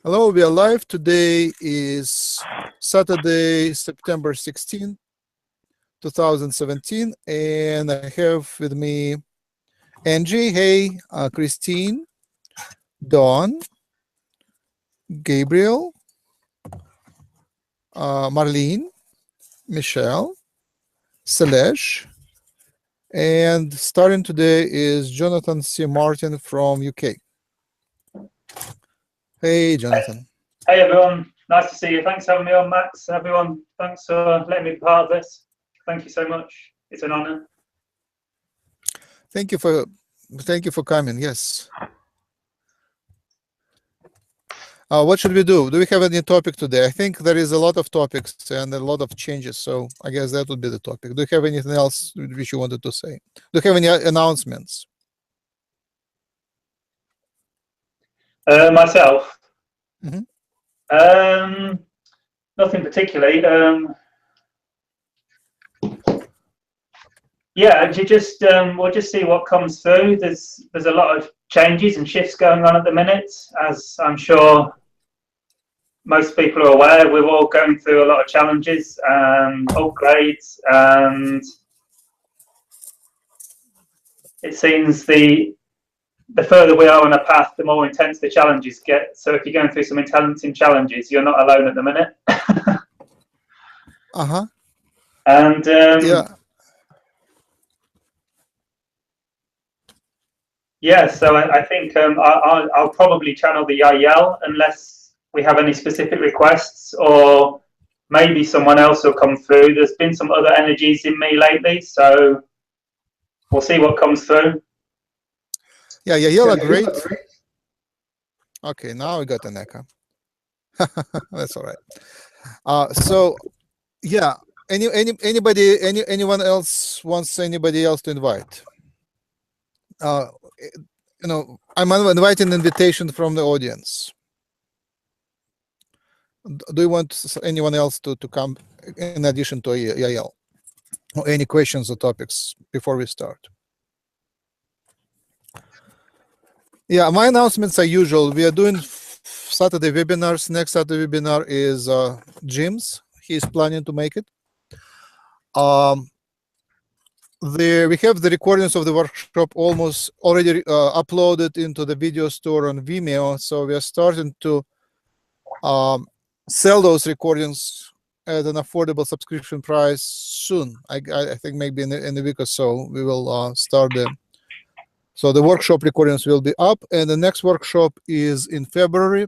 Hello, we are live. Today is Saturday, September 16, 2017, and I have with me Angie, hey, Christine, Dawn, Gabriel, Marlene, Michelle, Selesh, and starting today is Jonathan C. Martin from UK. Hey, Jonathan. Hey everyone, nice to see you. Thanks for having me on, Max. Everyone, thanks for letting me be part of this. Thank you so much. It's an honor. Thank you for coming. Yes. What should we do? Do we have any topic today? I think there is a lot of topics and a lot of changes, so I guess that would be the topic. Do you have anything else which you wanted to say? Do you have any announcements? Myself, Mm-hmm. nothing particularly. Yeah, we'll just see what comes through. There's a lot of changes and shifts going on at the minute, as I'm sure most people are aware. We're all going through a lot of challenges and upgrades, and it seems the further we are on a path, the more intense the challenges get. So if you're going through some intense challenges, you're not alone at the minute. Uh-huh. And yeah, so I think I'll probably channel the Yahyel unless we have any specific requests, or maybe someone else will come through. There's been some other energies in me lately, so we'll see what comes through. Yeah, Yahyel, great. Okay, now we got an echo. That's all right. So yeah, anyone else wants anybody else to invite? I'm inviting invitation from the audience. Do you want anyone else to come in addition to Yahyel? Or any questions or topics before we start? Yeah, my announcements are usual. We are doing Saturday webinars. Next Saturday webinar is Jim's. He's planning to make it. We have the recordings of the workshop almost already uploaded into the video store on Vimeo. So we are starting to sell those recordings at an affordable subscription price soon. I think maybe in a week or so we will start them. So the workshop recordings will be up, and the next workshop is in February.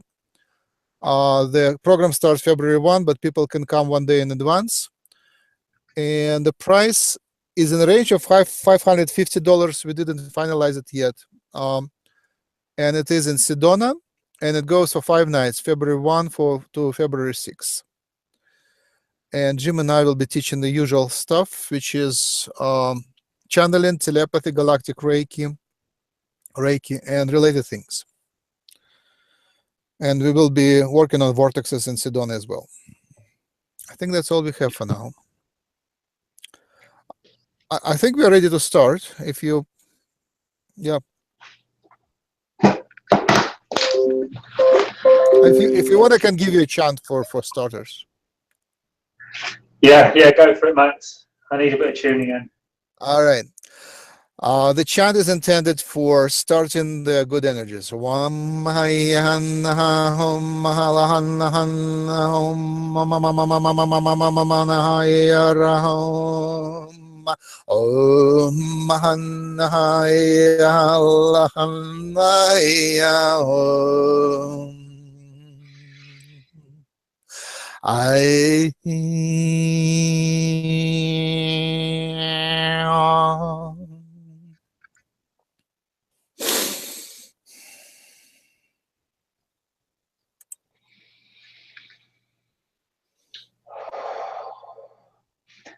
The program starts February 1, but people can come one day in advance. And the price is in the range of $550. We didn't finalize it yet. And it is in Sedona, and it goes for 5 nights, February 1 to February 6. And Jim and I will be teaching the usual stuff, which is channeling, telepathy, galactic Reiki, and related things. And we will be working on vortexes in Sedona as well. I think that's all we have for now. I think we are ready to start. If you, yeah. If you want, I can give you a chant for starters. Yeah, go for it, Max. I need a bit of tuning in. All right. The chant is intended for starting the good energies.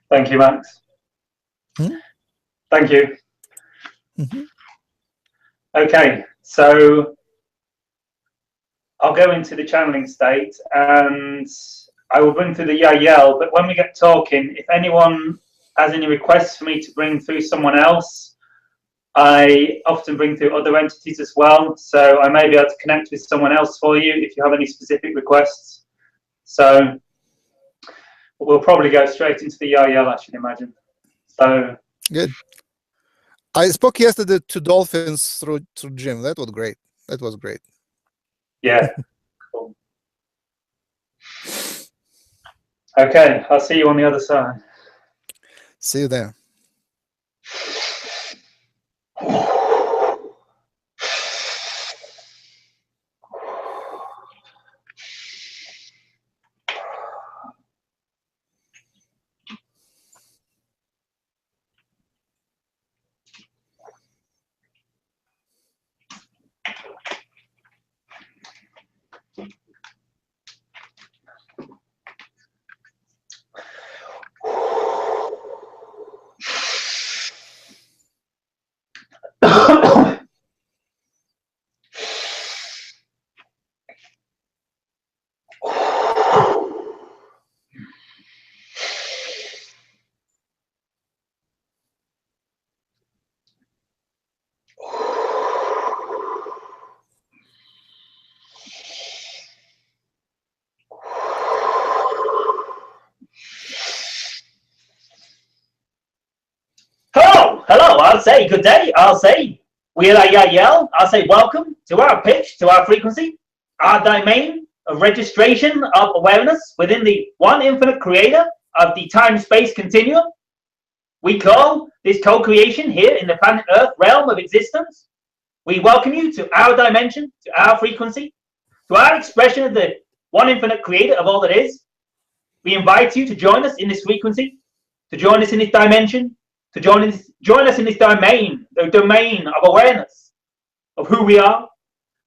Thank you, Max. Thank you. Okay, so I'll go into the channeling state and I will bring through the Yahyel, but when we get talking, if anyone has any requests for me to bring through someone else, I often bring through other entities as well, so I may be able to connect with someone else for you if you have any specific requests. So we'll probably go straight into the Yahyel, I should imagine. So good. I spoke yesterday to dolphins through Jim. That was great. That was great. Yeah. Cool. Okay, I'll see you on the other side. See you there. Hello, I'll say good day, I'll say we are Yahyel, I'll say welcome to our pitch, to our frequency, our domain of registration of awareness within the one infinite creator of the time-space continuum. We call this co-creation here in the planet Earth realm of existence. We welcome you to our dimension, to our frequency, to our expression of the one infinite creator of all that is. We invite you to join us in this frequency, to join us in this dimension, to join us in this domain, the domain of awareness of who we are,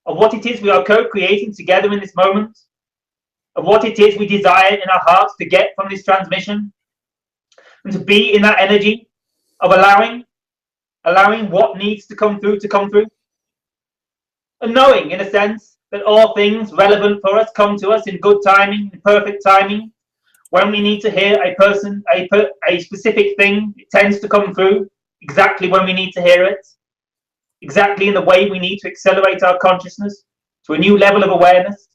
of what it is we are co-creating together in this moment, of what it is we desire in our hearts to get from this transmission, and to be in that energy of allowing what needs to come through, and knowing, in a sense, that all things relevant for us come to us in good timing, in perfect timing. When we need to hear a specific thing, it tends to come through exactly when we need to hear it, exactly in the way we need to accelerate our consciousness to a new level of awareness,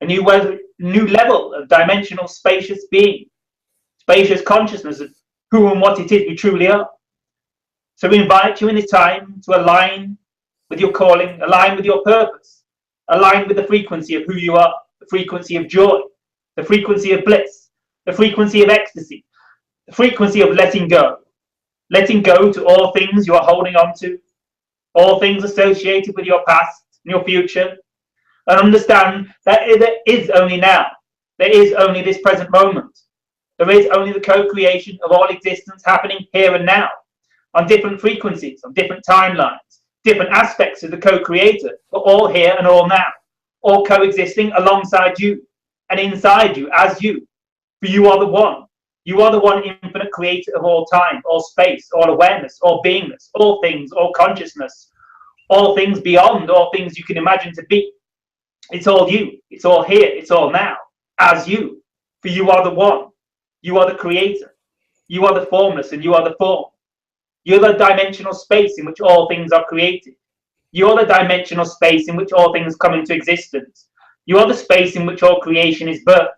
a new level of dimensional spacious being, spacious consciousness of who and what it is we truly are. So we invite you in this time to align with your calling, align with your purpose, align with the frequency of who you are, the frequency of joy, the frequency of bliss, the frequency of ecstasy, the frequency of letting go to all things you are holding on to, all things associated with your past and your future, and understand that there is only now, there is only this present moment, there is only the co-creation of all existence happening here and now, on different frequencies, on different timelines, different aspects of the co-creator, but all here and all now, all coexisting alongside you and inside you as you. For you are the one. You are the one infinite creator of all time, all space, all awareness, all beingness, all things, all consciousness, all things beyond, all things you can imagine to be. It's all you. It's all here. It's all now, as you. For you are the one. You are the creator. You are the formless and you are the form. You're the dimensional space in which all things are created. You're the dimensional space in which all things come into existence. You are the space in which all creation is birthed.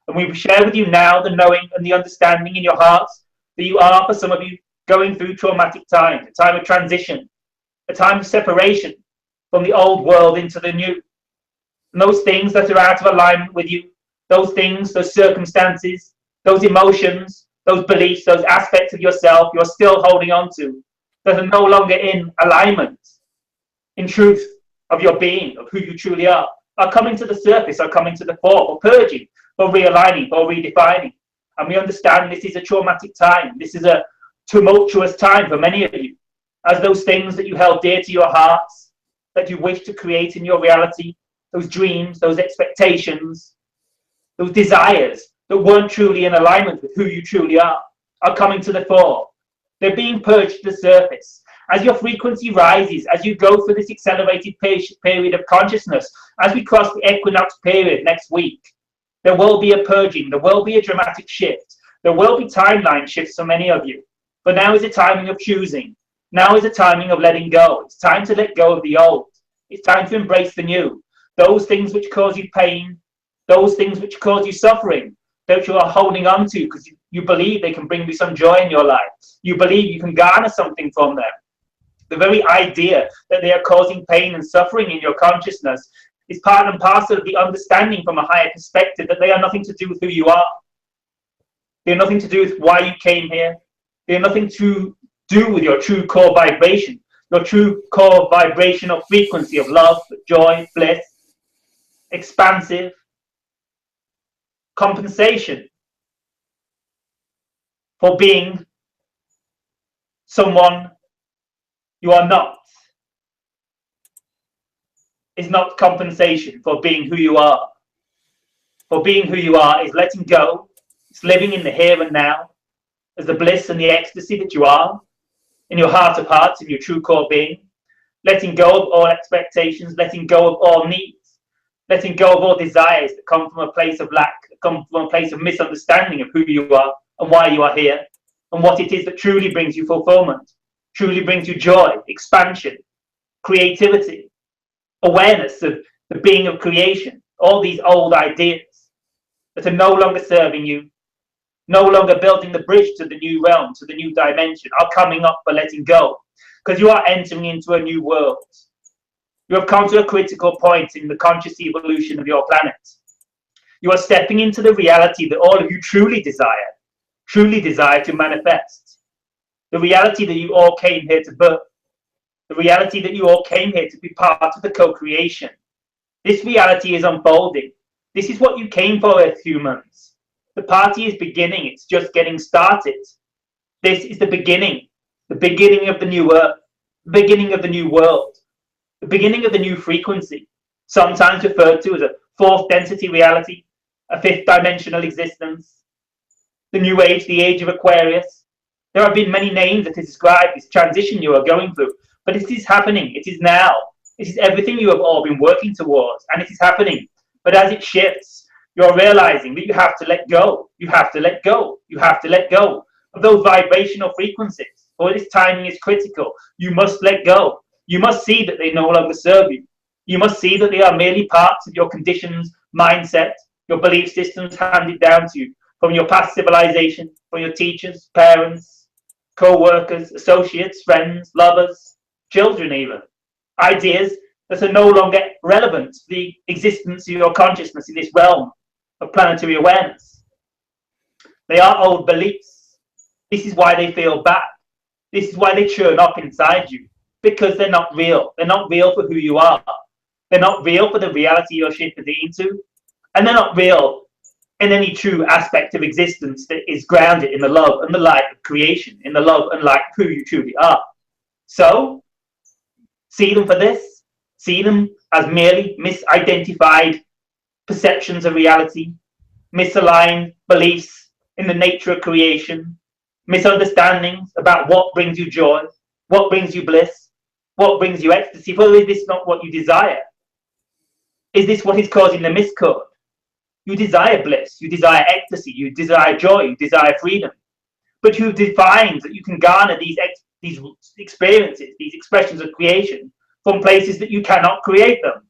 And we share with you now the knowing and the understanding in your hearts that you are, for some of you, going through traumatic times, a time of transition, a time of separation from the old world into the new. And those things that are out of alignment with you, those things, those circumstances, those emotions, those beliefs, those aspects of yourself you're still holding on to, that are no longer in alignment, in truth of your being, of who you truly are coming to the surface, are coming to the fore, or purging, or realigning, or redefining. And we understand this is a traumatic time. This is a tumultuous time for many of you, as those things that you held dear to your hearts, that you wish to create in your reality, those dreams, those expectations, those desires that weren't truly in alignment with who you truly are coming to the fore. They're being purged to the surface. As your frequency rises, as you go through this accelerated period of consciousness, as we cross the equinox period next week, there will be a purging, there will be a dramatic shift, there will be timeline shifts for many of you. But now is the timing of choosing. Now is the timing of letting go. It's time to let go of the old. It's time to embrace the new. Those things which cause you pain, those things which cause you suffering, that you are holding on to because you believe they can bring you some joy in your life. You believe you can garner something from them. The very idea that they are causing pain and suffering in your consciousness is part and parcel of the understanding from a higher perspective that they are nothing to do with who you are. They have nothing to do with why you came here. They have nothing to do with your true core vibration, your true core vibrational frequency of love, joy, bliss, expansive, compensation for being someone you are not. Is not compensation for being who you are. For being who you are is letting go. It's living in the here and now as the bliss and the ecstasy that you are in your heart of hearts, in your true core being. Letting go of all expectations, letting go of all needs, letting go of all desires that come from a place of lack, that come from a place of misunderstanding of who you are and why you are here and what it is that truly brings you fulfillment, truly brings you joy, expansion, creativity, awareness of the being of creation. All these old ideas that are no longer serving you, no longer building the bridge to the new realm, to the new dimension, are coming up for letting go, because you are entering into a new world. You have come to a critical point in the conscious evolution of your planet. You are stepping into the reality that all of you truly desire to manifest. The reality that you all came here to birth. The reality that you all came here to be part of the co-creation. This reality is unfolding. This is what you came for as humans. The party is beginning. It's just getting started. This is the beginning of the new earth, the beginning of the new world, the beginning of the new frequency, sometimes referred to as a fourth density reality, a fifth dimensional existence, the new age, the age of Aquarius. There have been many names that describe this transition you are going through, but it is happening. It is now. It is everything you have all been working towards, and it is happening. But as it shifts, you're realizing that you have to let go. You have to let go. You have to let go of those vibrational frequencies. For this timing is critical. You must let go. You must see that they no longer serve you. You must see that they are merely parts of your conditions, mindset, your belief systems handed down to you from your past civilization, from your teachers, parents, co-workers, associates, friends, lovers, children even. Ideas that are no longer relevant to the existence of your consciousness in this realm of planetary awareness. They are old beliefs. This is why they feel bad. This is why they churn up inside you, because they're not real. They're not real for who you are. They're not real for the reality you're shifted into. And they're not real in any true aspect of existence that is grounded in the love and the light of creation, in the love and light of who you truly are. So, see them for this. See them as merely misidentified perceptions of reality, misaligned beliefs in the nature of creation, misunderstandings about what brings you joy, what brings you bliss, what brings you ecstasy. Well, is this not what you desire? Is this what is causing the miscode? You desire bliss, you desire ecstasy, you desire joy, you desire freedom. But you've defined that you can garner these experiences, these expressions of creation from places that you cannot create them,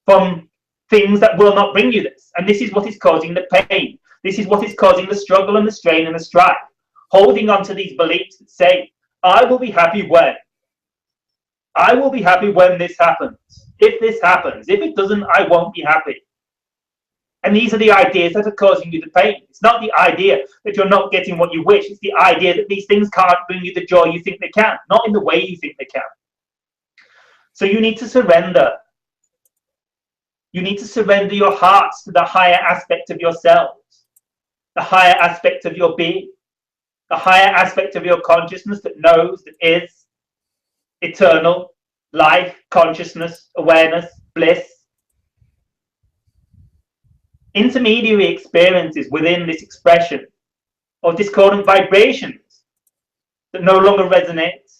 from things that will not bring you this. And this is what is causing the pain. This is what is causing the struggle and the strain and the strife. Holding on to these beliefs that say, I will be happy when. I will be happy when this happens. If this happens. If it doesn't, I won't be happy. And these are the ideas that are causing you the pain. It's not the idea that you're not getting what you wish. It's the idea that these things can't bring you the joy you think they can, not in the way you think they can. So you need to surrender. You need to surrender your hearts to the higher aspect of yourselves, the higher aspect of your being, the higher aspect of your consciousness that knows, that is eternal, life, consciousness, awareness, bliss. Intermediary experiences within this expression of discordant vibrations that no longer resonate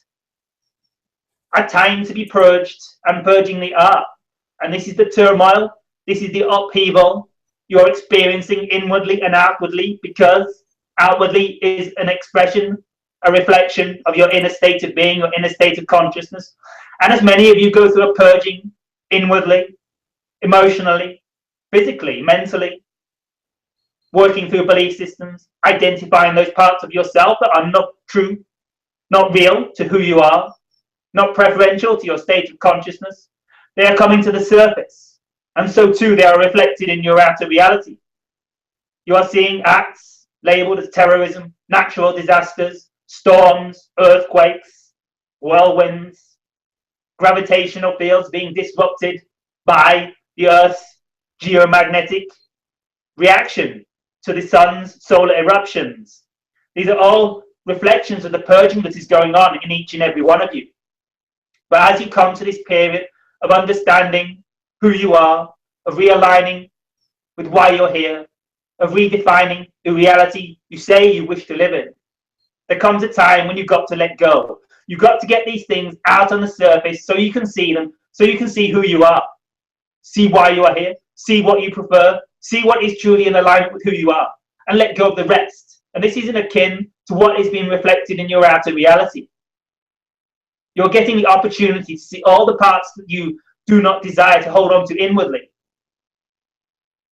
are time to be purged, and purging they are. And this is the turmoil, this is the upheaval you're experiencing inwardly and outwardly, because outwardly is an expression a reflection of your inner state of being, your inner state of consciousness. And as many of you go through a purging inwardly, emotionally, physically, mentally, working through belief systems, identifying those parts of yourself that are not true, not real to who you are, not preferential to your state of consciousness, they are coming to the surface. And so too, they are reflected in your outer reality. You are seeing acts labeled as terrorism, natural disasters, storms, earthquakes, whirlwinds, gravitational fields being disrupted by the Earth's geomagnetic reaction to the sun's solar eruptions. These are all reflections of the purging that is going on in each and every one of you. But as you come to this period of understanding who you are, of realigning with why you're here, of redefining the reality you say you wish to live in, there comes a time when you've got to let go. You've got to get these things out on the surface so you can see them, so you can see who you are, see why you are here, see what you prefer, see what is truly in alignment with who you are, and let go of the rest. And this isn't akin to what is being reflected in your outer reality. You're getting the opportunity to see all the parts that you do not desire to hold on to inwardly,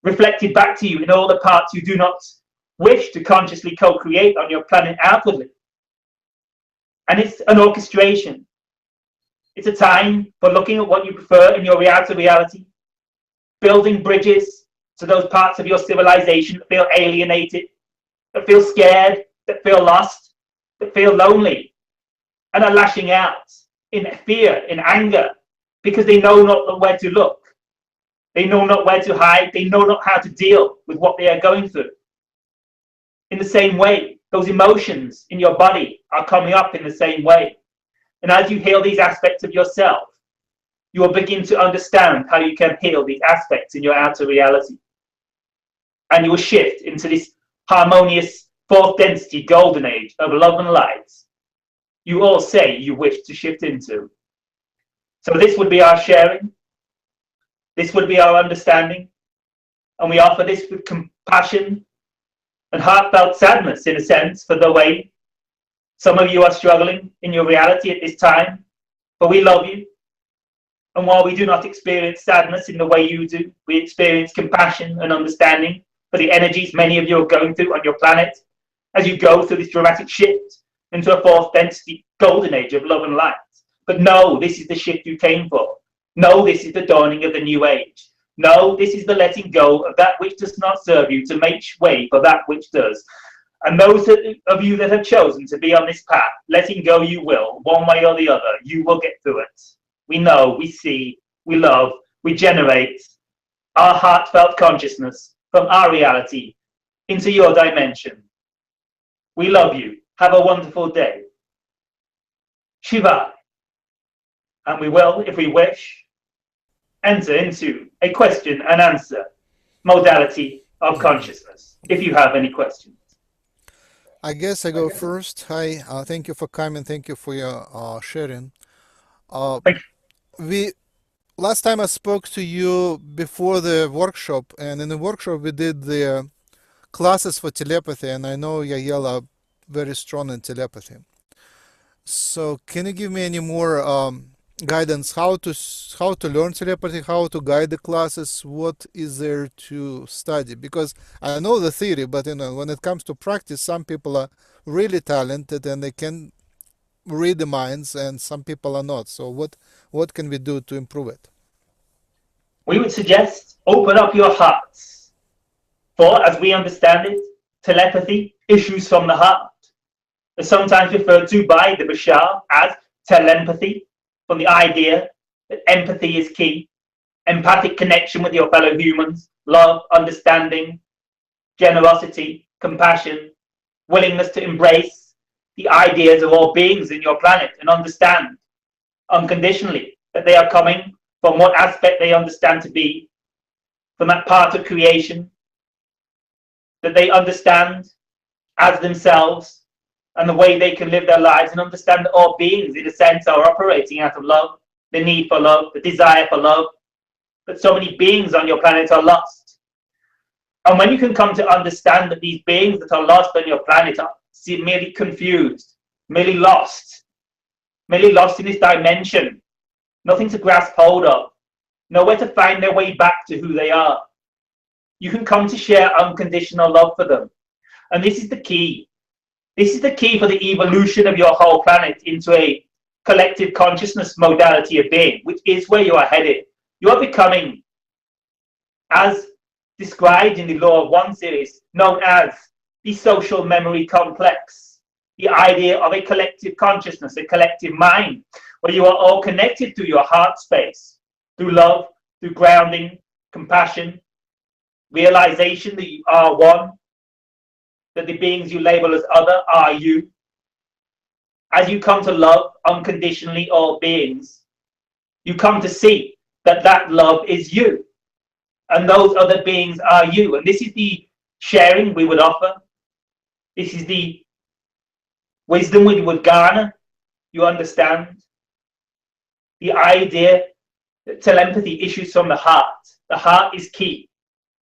reflected back to you in all the parts you do not wish to consciously co-create on your planet outwardly. And it's an orchestration. It's a time for looking at what you prefer in your outer reality, building bridges to those parts of your civilization that feel alienated, that feel scared, that feel lost, that feel lonely, and are lashing out in fear, in anger, because they know not where to look. They know not where to hide. They know not how to deal with what they are going through. In the same way, those emotions in your body are coming up in the same way. And as you heal these aspects of yourself, you will begin to understand how you can heal these aspects in your outer reality. And you will shift into this harmonious fourth density golden age of love and light you all say you wish to shift into. So this would be our sharing. This would be our understanding. And we offer this with compassion and heartfelt sadness, in a sense, for the way some of you are struggling in your reality at this time. But we love you. And while we do not experience sadness in the way you do, we experience compassion and understanding for the energies many of you are going through on your planet as you go through this dramatic shift into a fourth density golden age of love and light. But no, this is the shift you came for. No, this is the dawning of the new age. No, this is the letting go of that which does not serve you to make way for that which does. And those of you that have chosen to be on this path, letting go you will, one way or the other, you will get through it. We know, we see, we love, we generate our heartfelt consciousness from our reality into your dimension. We love you. Have a wonderful day. Shiva. And we will, if we wish, enter into a question and answer modality of consciousness, if you have any questions. I guess I go first. Hi, thank you for coming. Thank you for your sharing. Thank you. Last time I spoke to you before the workshop, and in the workshop we did the classes for telepathy, and I know Yahyel are very strong in telepathy. So can you give me any more guidance how to learn telepathy, how to guide the classes, what is there to study? Because I know the theory, but when it comes to practice, some people are really talented and they can read the minds, and some people are not. So what can we do to improve it? We would suggest open up your hearts. For, as we understand it, telepathy issues from the heart. It's sometimes referred to by the Bashar as telepathy, from the idea that empathy is key, empathic connection with your fellow humans, love, understanding, generosity, compassion, willingness to embrace the ideas of all beings in your planet and understand unconditionally that they are coming from what aspect they understand to be, from that part of creation that they understand as themselves, and the way they can live their lives, and understand that all beings, in a sense, are operating out of love, the need for love, the desire for love. But so many beings on your planet are lost. And when you can come to understand that these beings that are lost on your planet are merely confused, merely lost in this dimension, nothing to grasp hold of, nowhere to find their way back to who they are. You can come to share unconditional love for them. And this is the key. This is the key for the evolution of your whole planet into a collective consciousness modality of being, which is where you are headed. You are becoming, as described in the Law of One series, known as the social memory complex. The idea of a collective consciousness, a collective mind, where you are all connected through your heart space, through love, through grounding, compassion, realization that you are one, that the beings you label as other are you. As you come to love unconditionally all beings, you come to see that that love is you, and those other beings are you. And this is the sharing we would offer. This is the wisdom we would garner. You understand? The idea that telepathy issues from the heart. The heart is key.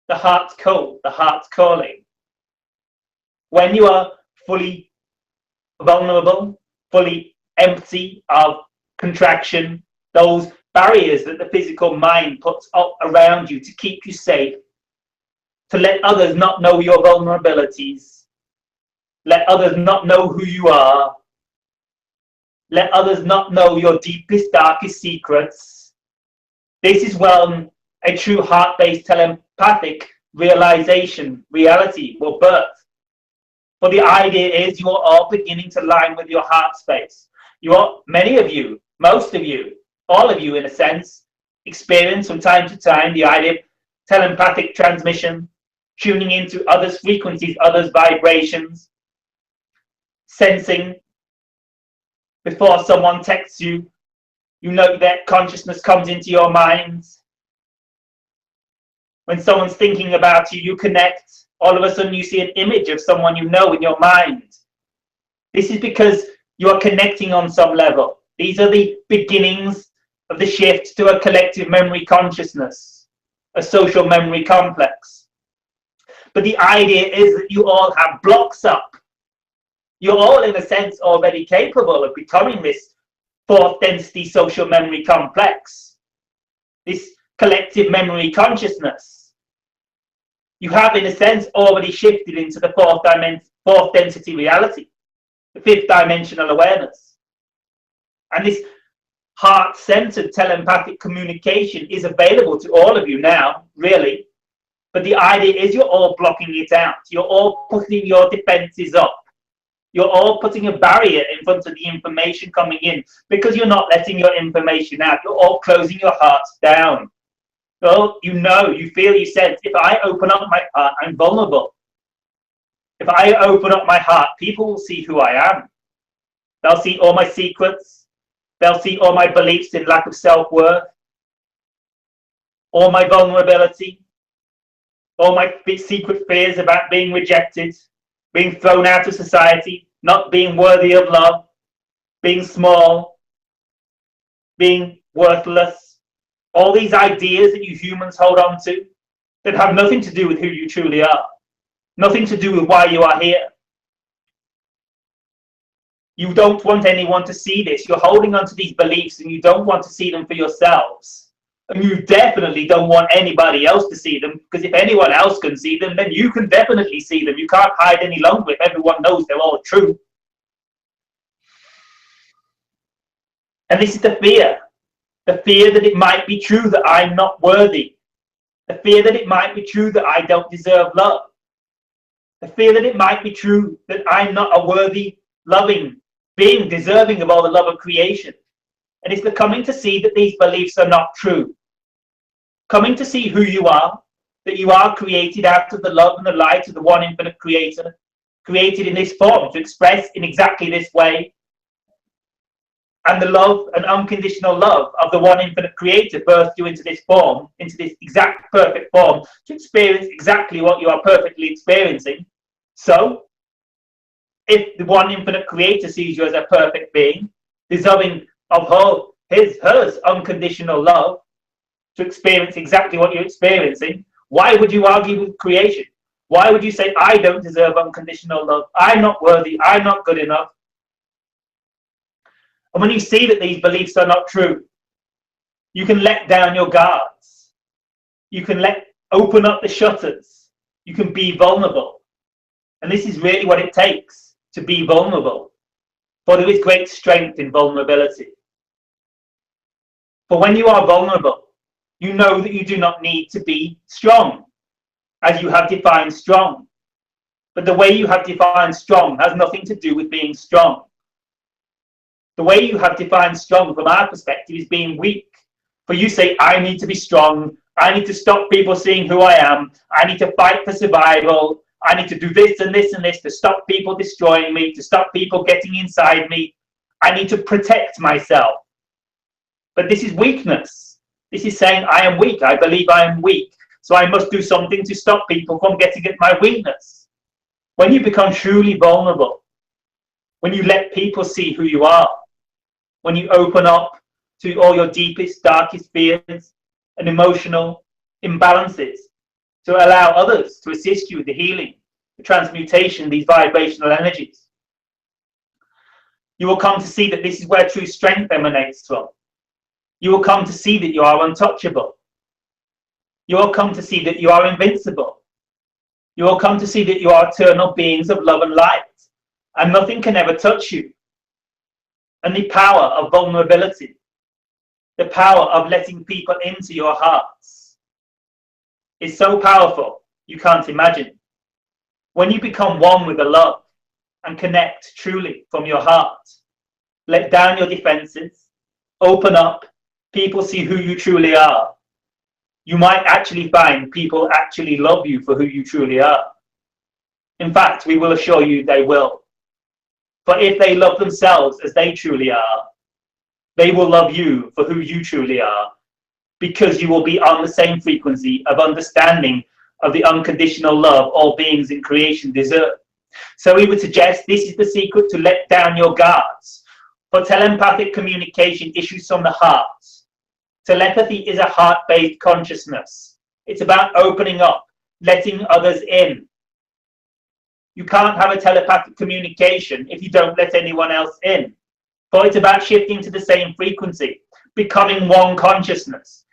The heart's code. The heart's calling. When you are fully vulnerable, fully empty of contraction, those barriers that the physical mind puts up around you to keep you safe, to let others not know your vulnerabilities, let others not know who you are, let others not know your deepest, darkest secrets. This is when a true heart-based telepathic realization, reality will birth. For the idea is you are all beginning to line with your heart space. You are, many of you, most of you, all of you in a sense, experience from time to time the idea of telepathic transmission, tuning into others' frequencies, others' vibrations, sensing before someone texts you, you know that consciousness comes into your mind. When someone's thinking about you, you connect. All of a sudden you see an image of someone you know in your mind. This is because you are connecting on some level. These are the beginnings of the shift to a collective memory consciousness, a social memory complex. But the idea is that you all have blocks up. You're all, in a sense, already capable of becoming this fourth density social memory complex, this collective memory consciousness. You have, in a sense, already shifted into the fourth density reality, the fifth dimensional awareness. And this heart-centered telepathic communication is available to all of you now, really. But the idea is you're all blocking it out. You're all putting your defenses up. You're all putting a barrier in front of the information coming in because you're not letting your information out. You're all closing your hearts down. Well, you know, you feel, you sense, if I open up my heart, I'm vulnerable. If I open up my heart, people will see who I am. They'll see all my secrets. They'll see all my beliefs in lack of self-worth, all my vulnerability, all my secret fears about being rejected, being thrown out of society, not being worthy of love, being small, being worthless. All these ideas that you humans hold on to that have nothing to do with who you truly are, nothing to do with why you are here. You don't want anyone to see this. You're holding on to these beliefs and you don't want to see them for yourselves. And you definitely don't want anybody else to see them, because if anyone else can see them, then you can definitely see them. You can't hide any longer if everyone knows they're all true. And this is the fear that it might be true that I'm not worthy, the fear that it might be true that I don't deserve love, the fear that it might be true that I'm not a worthy, loving being, deserving of all the love of creation. And it's the coming to see that these beliefs are not true. Coming to see who you are, that you are created out of the love and the light of the one infinite creator, created in this form to express in exactly this way. And the love and unconditional love of the one infinite creator birthed you into this form, into this exact perfect form, to experience exactly what you are perfectly experiencing. So, if the one infinite creator sees you as a perfect being, deserving of hers unconditional love, to experience exactly what you're experiencing, why would you argue with creation? Why would you say, I don't deserve unconditional love, I'm not worthy, I'm not good enough? And when you see that these beliefs are not true, you can let down your guards. You can open up the shutters. You can be vulnerable. And this is really what it takes to be vulnerable. For there is great strength in vulnerability. For when you are vulnerable, you know that you do not need to be strong, as you have defined strong. But the way you have defined strong has nothing to do with being strong. The way you have defined strong from our perspective is being weak. For you say, I need to be strong. I need to stop people seeing who I am. I need to fight for survival. I need to do this and this and this to stop people destroying me, to stop people getting inside me. I need to protect myself. But this is weakness. This is saying, I am weak. I believe I am weak. So I must do something to stop people from getting at my weakness. When you become truly vulnerable, when you let people see who you are, when you open up to all your deepest, darkest fears and emotional imbalances, to allow others to assist you with the healing, the transmutation, these vibrational energies, you will come to see that this is where true strength emanates from. You will come to see that you are untouchable. You will come to see that you are invincible. You will come to see that you are eternal beings of love and light, and nothing can ever touch you. And the power of vulnerability, the power of letting people into your hearts, is so powerful you can't imagine. When you become one with the love and connect truly from your heart, let down your defenses, open up, people see who you truly are. You might actually find people actually love you for who you truly are. In fact, we will assure you they will. For if they love themselves as they truly are, they will love you for who you truly are, because you will be on the same frequency of understanding of the unconditional love all beings in creation deserve. So we would suggest this is the secret to let down your guards. For telepathic communication issues from the heart. Telepathy is a heart-based consciousness. It's about opening up, letting others in. You can't have a telepathic communication if you don't let anyone else in. For it's about shifting to the same frequency, becoming one consciousness.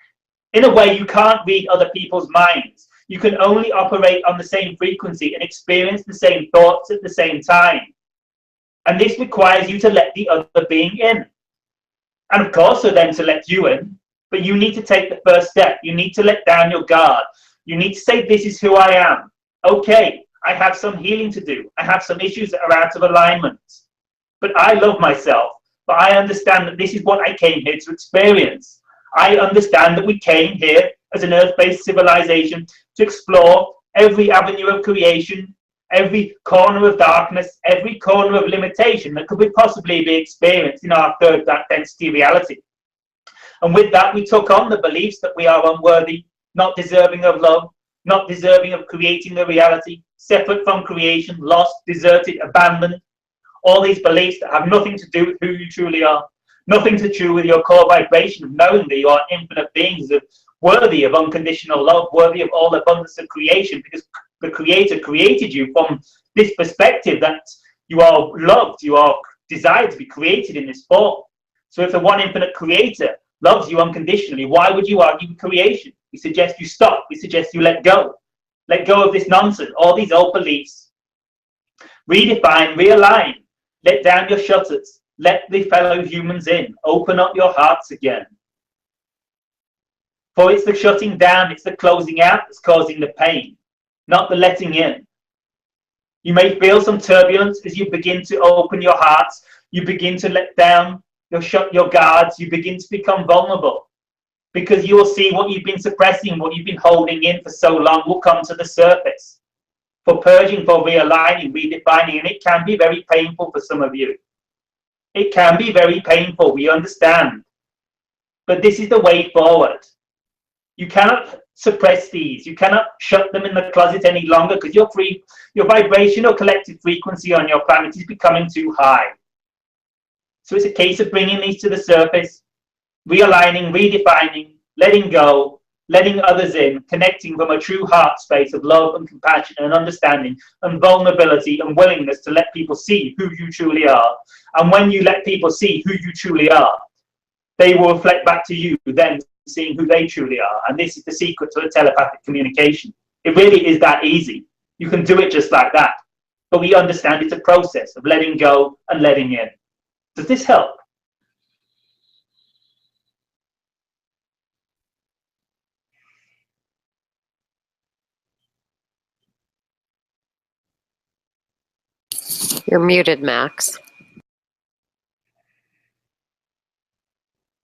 In a way, you can't read other people's minds. You can only operate on the same frequency and experience the same thoughts at the same time. And this requires you to let the other being in. And of course, so then to let you in. But you need to take the first step. You need to let down your guard. You need to say, this is who I am. Okay, I have some healing to do. I have some issues that are out of alignment. But I love myself. But I understand that this is what I came here to experience. I understand that we came here as an earth-based civilization to explore every avenue of creation, every corner of darkness, every corner of limitation that could possibly be experienced in our third density reality. And with that, we took on the beliefs that we are unworthy, not deserving of love, not deserving of creating the reality, separate from creation, lost, deserted, abandoned. All these beliefs that have nothing to do with who you truly are, nothing to do with your core vibration of knowing that you are infinite beings, worthy of unconditional love, worthy of all abundance of creation, because the Creator created you from this perspective that you are loved, you are desired to be created in this form. So if the one infinite Creator loves you unconditionally, why would you argue with creation? We suggest you stop. We suggest you let go. Let go of this nonsense, all these old beliefs. Redefine, realign. Let down your shutters. Let the fellow humans in. Open up your hearts again. For it's the shutting down, it's the closing out that's causing the pain, not the letting in. You may feel some turbulence as you begin to open your hearts. You begin to let down, shut your guards. You begin to become vulnerable, because you will see what you've been suppressing, what you've been holding in for so long will come to the surface. For purging, for realigning, redefining, and it can be very painful for some of you. It can be very painful, we understand. But this is the way forward. You cannot suppress these. You cannot shut them in the closet any longer, because your vibrational collective frequency on your planet is becoming too high. So it's a case of bringing these to the surface, realigning, redefining, letting go, letting others in, connecting from a true heart space of love and compassion and understanding and vulnerability and willingness to let people see who you truly are. And when you let people see who you truly are, they will reflect back to you, then seeing who they truly are. And this is the secret to the telepathic communication. It really is that easy. You can do it just like that. But we understand it's a process of letting go and letting in. Does this help? You're muted, Max.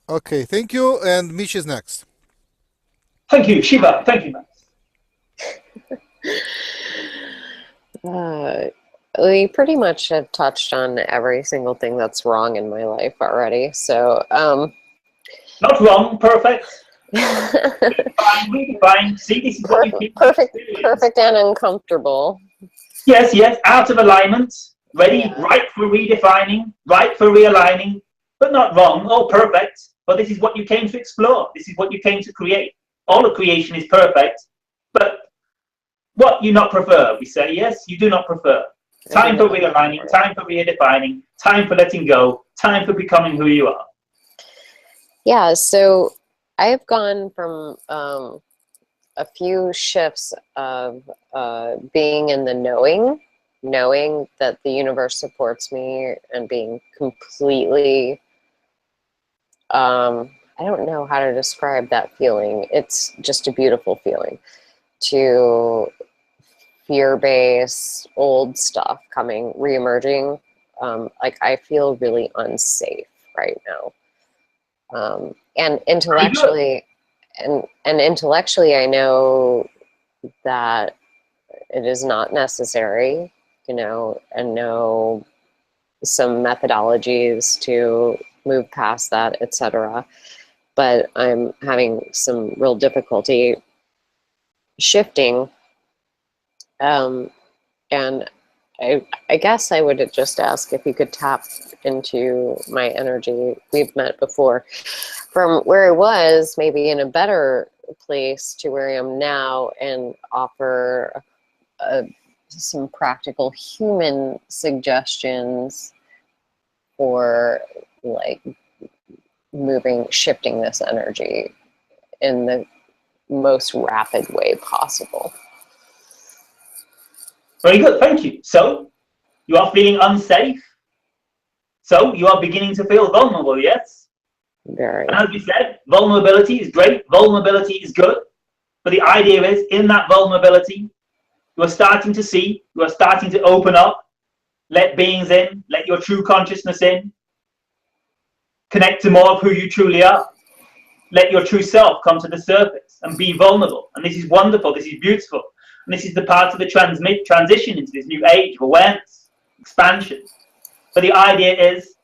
Okay, thank you. And Mitch is next. Thank you, Shiva. Thank you, Max. We pretty much have touched on every single thing that's wrong in my life already. So, not wrong, perfect. Redefine. See, this is what you keep. Perfect and uncomfortable. Yes, yes, out of alignment, ready, right for redefining, right for realigning, but not wrong or perfect. But this is what you came to explore. This is what you came to create. All of creation is perfect, but what you not prefer? We say, yes, you do not prefer. Time for realigning, time for redefining, time for letting go, time for becoming who you are. Yeah, so I have gone from a few shifts of being in the knowing that the universe supports me and being completely, I don't know how to describe that feeling. It's just a beautiful feeling, to fear-based old stuff reemerging. Like I feel really unsafe right now. And intellectually, and intellectually, I know that it is not necessary, and know some methodologies to move past that, etc. But I'm having some real difficulty shifting. And I guess I would just ask if you could tap into my energy. We've met before. From where I was, maybe in a better place to where I am now, and offer some practical human suggestions for like shifting this energy in the most rapid way possible. Very good, thank you. So, you are feeling unsafe. So, you are beginning to feel vulnerable, yes? Very. And as we said, vulnerability is great, vulnerability is good. But the idea is, in that vulnerability, you are starting to see, you are starting to open up, let beings in, let your true consciousness in, connect to more of who you truly are. Let your true self come to the surface and be vulnerable. And this is wonderful, this is beautiful. And this is the part of the transition into this new age of awareness, expansion. But the idea is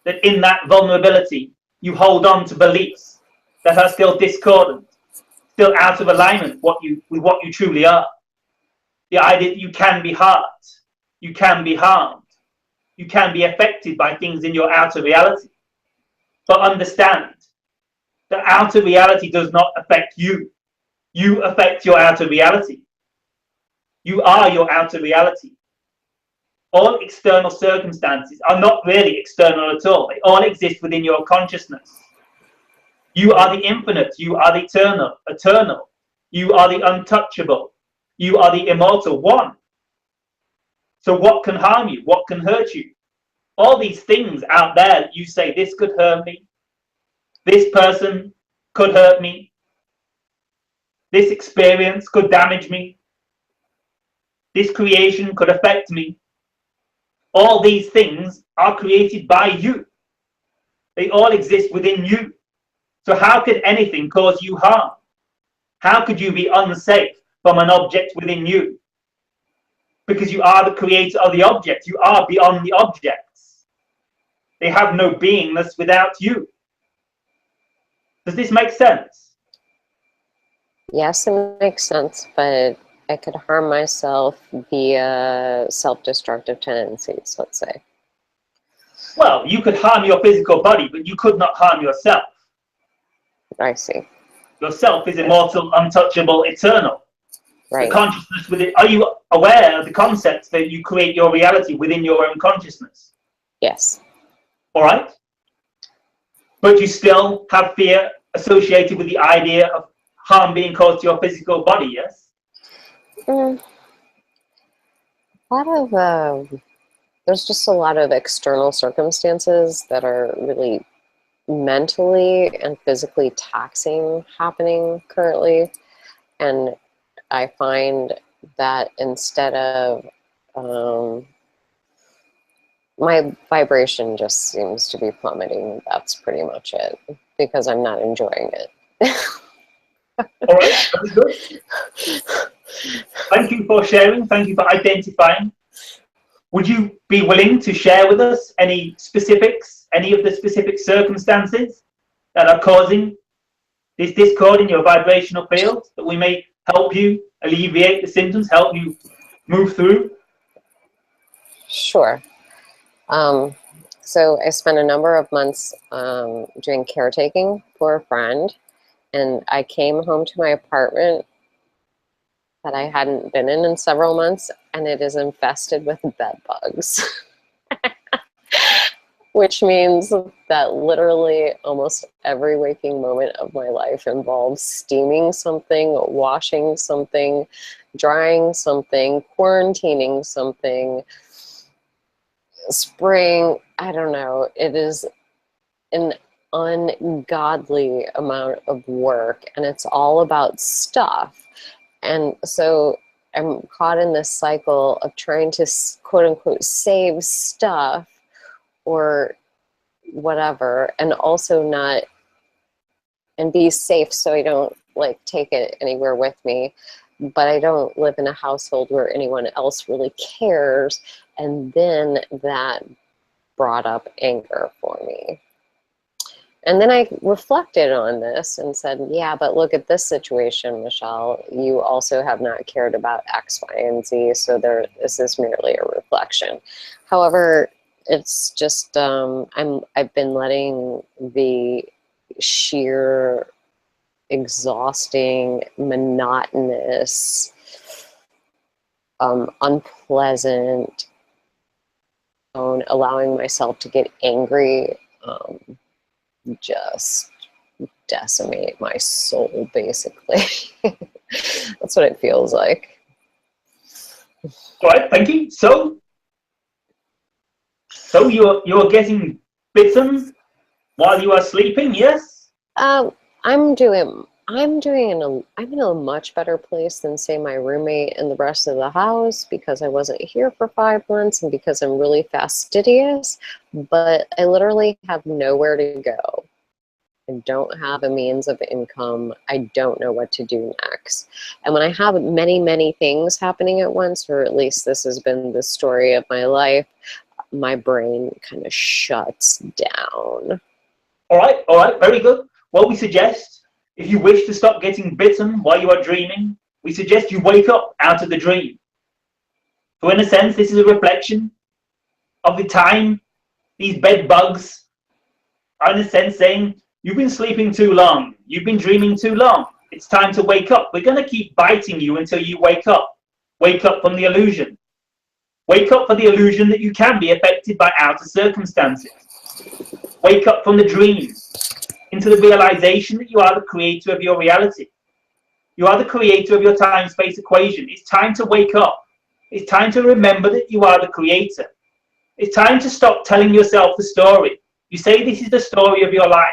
that in that vulnerability, you hold on to beliefs that are still discordant, still out of alignment with what you truly are. The idea that you can be hurt, you can be harmed, you can be affected by things in your outer reality. But understand that outer reality does not affect you. You affect your outer reality. You are your outer reality. All external circumstances are not really external at all. They all exist within your consciousness. You are the infinite. You are the eternal. You are the untouchable. You are the immortal one. So what can harm you? What can hurt you? All these things out there, you say, this could hurt me. This person could hurt me. This experience could damage me. This creation could affect me. All these things are created by you. They all exist within you. So how could anything cause you harm? How could you be unsafe from an object within you? Because you are the creator of the object. You are beyond the objects. They have no beingness without you. Does this make sense? Yes, it makes sense, but I could harm myself via self-destructive tendencies, let's say. Well, you could harm your physical body, but you could not harm yourself. I see. Yourself is immortal, untouchable, eternal. Right. The consciousness within. Are you aware of the concept that you create your reality within your own consciousness? Yes. All right. But you still have fear associated with the idea of harm being caused to your physical body, yes? A lot of there's just a lot of external circumstances that are really mentally and physically taxing happening currently, and I find that instead of my vibration just seems to be plummeting. That's pretty much it, because I'm not enjoying it. All right, very good. Thank you for sharing. Thank you for identifying. Would you be willing to share with us any specifics, any of the specific circumstances that are causing this discord in your vibrational field, that we may help you alleviate the symptoms, help you move through? Sure. So I spent a number of months doing caretaking for a friend, and I came home to my apartment that I hadn't been in several months, and it is infested with bed bugs. Which means that literally almost every waking moment of my life involves steaming something, washing something, drying something, quarantining something, spraying. I don't know. It is an ungodly amount of work, and it's all about stuff. And so I'm caught in this cycle of trying to quote unquote save stuff or whatever, and also not, and be safe so I don't like take it anywhere with me. But I don't live in a household where anyone else really cares. And then that brought up anger for me. And then I reflected on this and said, yeah, but look at this situation, Michelle. You also have not cared about X, Y, and Z. So this is merely a reflection. However, it's just, I've been letting the sheer, exhausting, monotonous, unpleasant tone, allowing myself to get angry, just decimate my soul, basically. That's what it feels like. All right, thank you. So you're getting bitten while you are sleeping, yes? I'm in a much better place than, say, my roommate and the rest of the house, because I wasn't here for 5 months and because I'm really fastidious, but I literally have nowhere to go. I don't have a means of income. I don't know what to do next. And when I have many, many things happening at once, or at least this has been the story of my life, my brain kind of shuts down. All right, very good. Well, we suggest, if you wish to stop getting bitten while you are dreaming, we suggest you wake up out of the dream. So in a sense, this is a reflection of the time these bed bugs are, in a sense, saying, you've been sleeping too long, you've been dreaming too long, it's time to wake up. We're going to keep biting you until you wake up. Wake up from the illusion. Wake up for the illusion that you can be affected by outer circumstances. Wake up from the dream into the realization that you are the creator of your reality. You are the creator of your time-space equation. It's time to wake up. It's time to remember that you are the creator. It's time to stop telling yourself the story. You say this is the story of your life.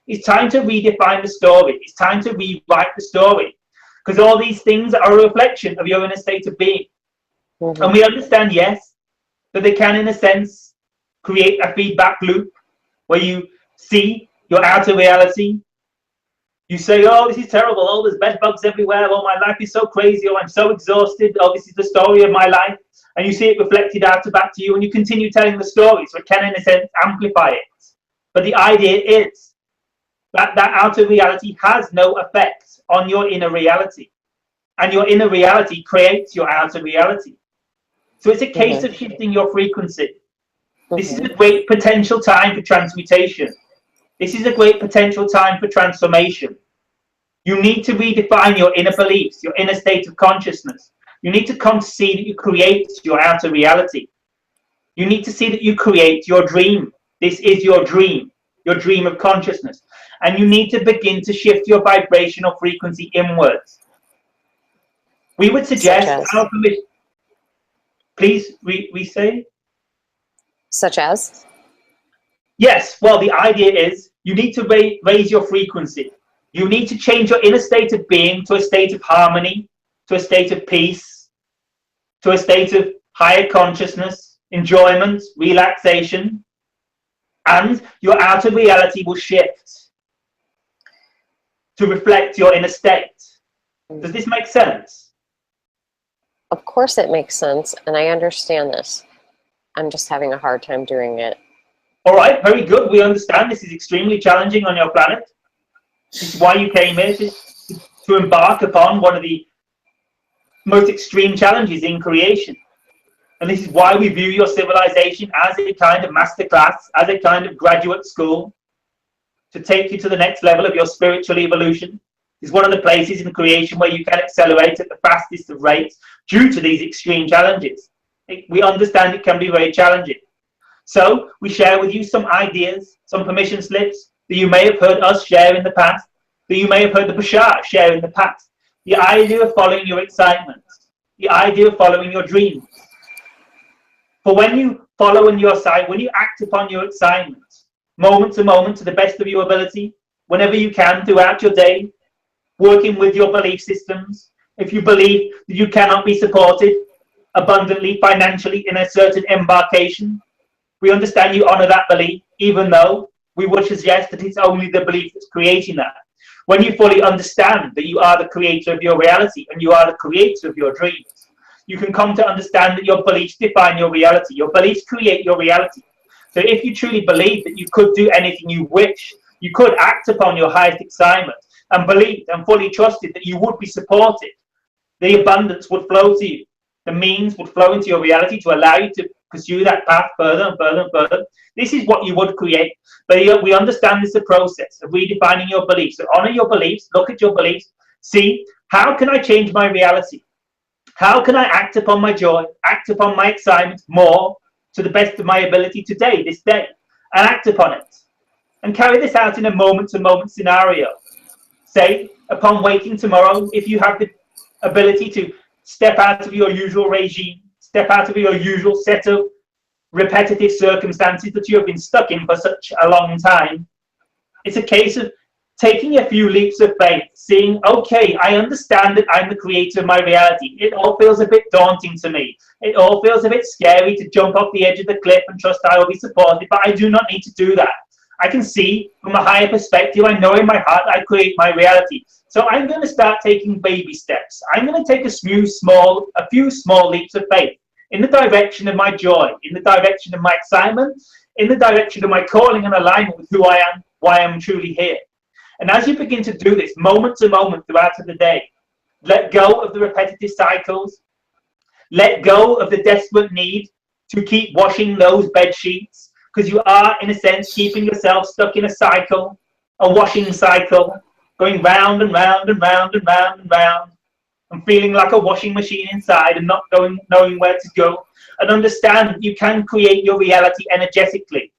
It's time to redefine the story. It's time to rewrite the story. Because all these things are a reflection of your inner state of being. Mm-hmm. And we understand, yes, that they can, in a sense, create a feedback loop where you see your outer reality. You say, oh, this is terrible. Oh, there's bed bugs everywhere. Oh, my life is so crazy. Oh, I'm so exhausted. Oh, this is the story of my life. And you see it reflected back to you, and you continue telling the story. So it can, in a sense, amplify it. But the idea is that that outer reality has no effect on your inner reality. And your inner reality creates your outer reality. So it's a case of shifting your frequency. This is a great potential time for transmutation. This is a great potential time for transformation. You need to redefine your inner beliefs, your inner state of consciousness. You need to come to see that you create your outer reality. You need to see that you create your dream. This is your dream of consciousness. And you need to begin to shift your vibrational frequency inwards. We would suggest, please re-say. Such as? Yes, well, the idea is you need to raise your frequency. You need to change your inner state of being to a state of harmony, to a state of peace, to a state of higher consciousness, enjoyment, relaxation, and your outer reality will shift to reflect your inner state. Does this make sense? Of course it makes sense, and I understand this. I'm just having a hard time doing it. All right, very good. We understand this is extremely challenging on your planet. This is why you came here, to embark upon one of the most extreme challenges in creation. And this is why we view your civilization as a kind of masterclass, as a kind of graduate school, to take you to the next level of your spiritual evolution. It's one of the places in creation where you can accelerate at the fastest of rates due to these extreme challenges. We understand it can be very challenging. So we share with you some ideas, some permission slips that you may have heard us share in the past, that you may have heard the Bashar share in the past. The idea of following your excitement, the idea of following your dreams. For when you follow in your sight, when you act upon your excitement, moment to moment, to the best of your ability, whenever you can throughout your day, working with your belief systems, if you believe that you cannot be supported abundantly, financially in a certain embarkation, we understand you honor that belief, even though we would suggest that it's only the belief that's creating that. When you fully understand that you are the creator of your reality and you are the creator of your dreams, you can come to understand that your beliefs define your reality. Your beliefs create your reality. So if you truly believe that you could do anything you wish, you could act upon your highest excitement and believed and fully trusted that you would be supported, the abundance would flow to you. The means would flow into your reality to allow you to pursue that path further and further and further. This is what you would create. But we understand this is a process of redefining your beliefs. So honor your beliefs, look at your beliefs, see, how can I change my reality? How can I act upon my joy, act upon my excitement more to the best of my ability today, this day, and act upon it? And carry this out in a moment-to-moment scenario. Say, upon waking tomorrow, if you have the ability to step out of your usual regime, step out of your usual set of repetitive circumstances that you have been stuck in for such a long time, it's a case of taking a few leaps of faith, seeing, okay, I understand that I'm the creator of my reality. It all feels a bit daunting to me. It all feels a bit scary to jump off the edge of the cliff and trust I will be supported, but I do not need to do that. I can see from a higher perspective, I know in my heart I create my reality. So I'm going to start taking baby steps. I'm going to take a few small leaps of faith in the direction of my joy, in the direction of my excitement, in the direction of my calling and alignment with who I am, why I'm truly here. And as you begin to do this moment to moment throughout the day, let go of the repetitive cycles, let go of the desperate need to keep washing those bed sheets, because you are, in a sense, keeping yourself stuck in a cycle, a washing cycle, going round and round and round and round and round, and feeling like a washing machine inside and not knowing where to go. And understand that you can create your reality energetically.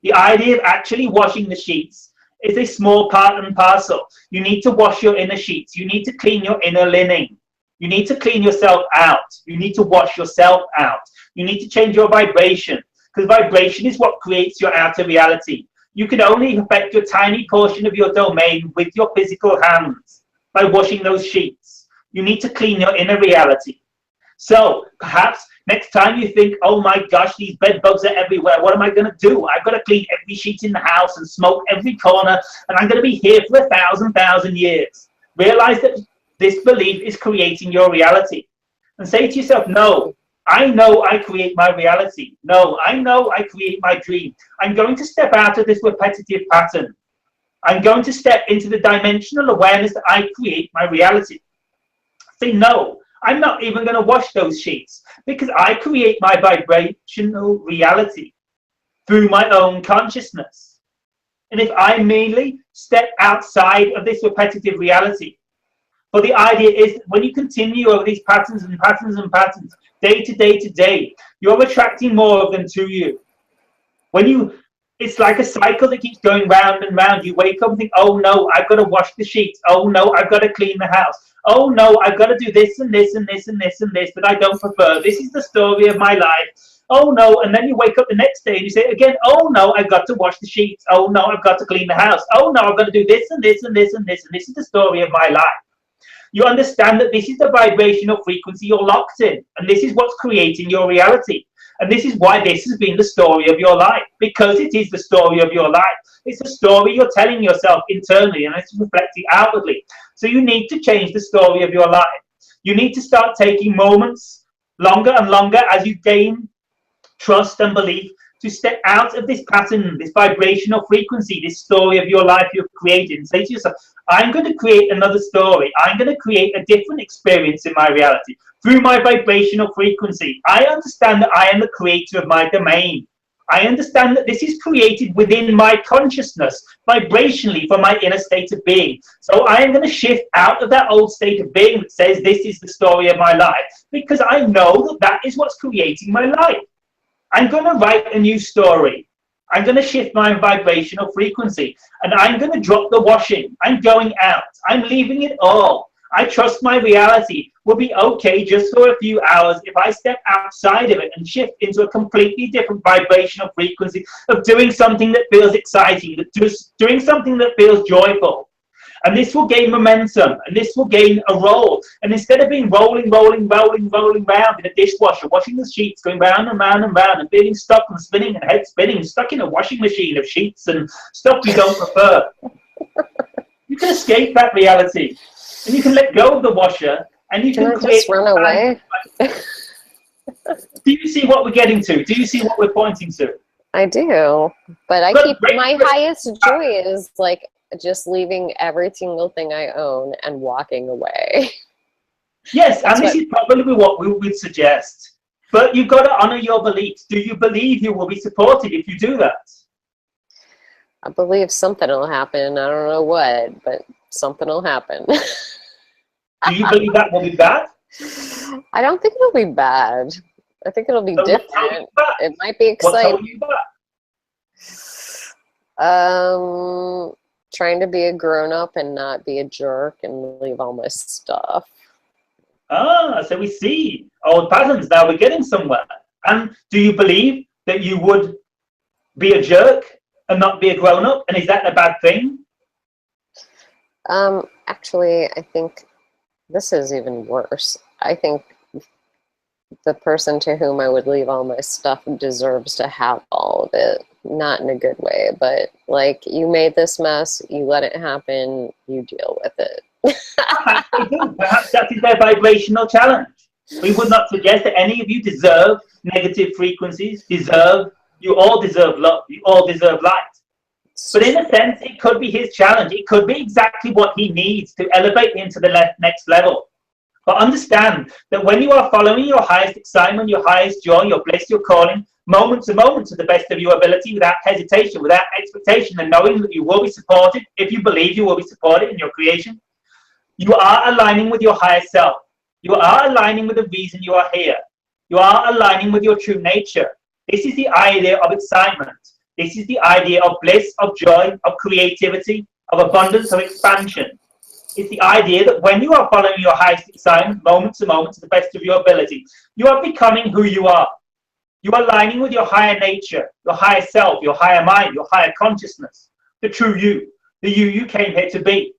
The idea of actually washing the sheets is a small part and parcel. You need to wash your inner sheets. You need to clean your inner linen. You need to clean yourself out. You need to wash yourself out. You need to change your vibration, because vibration is what creates your outer reality. You can only affect your tiny portion of your domain with your physical hands by washing those sheets. You need to clean your inner reality. So perhaps next time you think, oh my gosh, these bed bugs are everywhere. What am I going to do? I've got to clean every sheet in the house and smoke every corner, and I'm going to be here for 1,000 years. Realize that this belief is creating your reality. And say to yourself, no, I know I create my reality. No, I know I create my dream. I'm going to step out of this repetitive pattern. I'm going to step into the dimensional awareness that I create my reality. Say, no, I'm not even going to wash those sheets, because I create my vibrational reality through my own consciousness. and if I merely step outside of this repetitive reality. But the idea is that when you continue over these patterns and patterns and patterns, day to day to day, you're attracting more of them to you. It's like a cycle that keeps going round and round. You wake up and think, oh no, I've got to wash the sheets. Oh no, I've got to clean the house. Oh no, I've got to do this and this and this and this and this that I don't prefer. This is the story of my life. Oh no, and then you wake up the next day and you say again, oh no, I've got to wash the sheets. Oh no, I've got to clean the house. Oh no, I've got to do this and this and this and this, and this is the story of my life. You understand that this is the vibrational frequency you're locked in, and this is what's creating your reality. And this is why this has been the story of your life, because it is the story of your life. It's a story you're telling yourself internally, and it's reflecting outwardly. So you need to change the story of your life. You need to start taking moments longer and longer as you gain trust and belief to step out of this pattern, this vibrational frequency, this story of your life you've created, and say to yourself, I'm going to create another story. I'm going to create a different experience in my reality through my vibrational frequency. I understand that I am the creator of my domain. I understand that this is created within my consciousness, vibrationally, from my inner state of being. So I am going to shift out of that old state of being that says this is the story of my life, because I know that that is what's creating my life. I'm going to write a new story. I'm going to shift my vibrational frequency, and I'm going to drop the washing. I'm going out. I'm leaving it all. I trust my reality will be okay just for a few hours if I step outside of it and shift into a completely different vibrational frequency of doing something that feels exciting, doing something that feels joyful. And this will gain momentum, and this will gain a roll. And instead of being rolling round in a dishwasher, washing the sheets, going round and round and round, and feeling stuck and spinning and head spinning, stuck in a washing machine of sheets and stuff you don't prefer, you can escape that reality. And you can let go of the washer, and you can create. Just run away. Do you see what we're getting to? Do you see what we're pointing to? I do, but my highest joy is like just leaving every single thing I own and walking away. Yes, and this is probably what we would suggest. But you've got to honor your beliefs. Do you believe you will be supported if you do that? I believe something will happen. I don't know what, but something will happen. Do you believe that will be bad? I don't think it'll be bad. I think it'll be different. It might be exciting. Trying to be a grown-up and not be a jerk and leave all my stuff. Ah, so we see old patterns. Now we're getting somewhere. And do you believe that you would be a jerk and not be a grown-up? And is that a bad thing? Actually, I think this is even worse. I think the person to whom I would leave all my stuff deserves to have all of it. Not in a good way, but like, you made this mess, you let it happen, you deal with it. Perhaps they do. Perhaps that is their vibrational challenge. We would not suggest that any of you deserve negative frequencies. You all deserve love. You all deserve light. But in a sense, it could be his challenge. It could be exactly what he needs to elevate him to the next level. But understand that when you are following your highest excitement, your highest joy, your bliss, your calling, moment to moment to the best of your ability, without hesitation, without expectation, and knowing that you will be supported, if you believe you will be supported in your creation, you are aligning with your higher self. You are aligning with the reason you are here. You are aligning with your true nature. This is the idea of excitement. This is the idea of bliss, of joy, of creativity, of abundance, of expansion. It's the idea that when you are following your highest excitement, moment to the best of your ability, you are becoming who you are. You are aligning with your higher nature, your higher self, your higher mind, your higher consciousness, the true you, the you came here to be.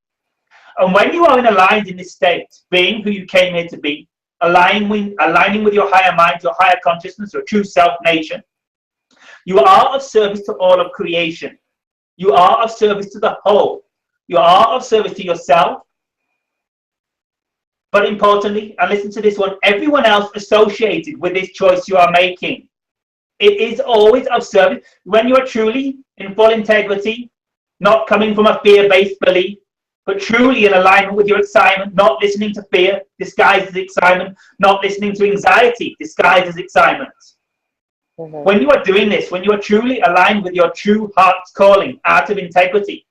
And when you are aligned in this state, being who you came here to be, aligning with your higher mind, your higher consciousness, your true self nature, you are of service to all of creation. You are of service to the whole. You are of service to yourself. But importantly, and listen to this one, everyone else associated with this choice you are making. It is always of service when you are truly in full integrity, not coming from a fear-based belief, but truly in alignment with your excitement, not listening to fear disguised as excitement, not listening to anxiety disguised as excitement. When you are doing this, when you are truly aligned with your true heart's calling out of integrity,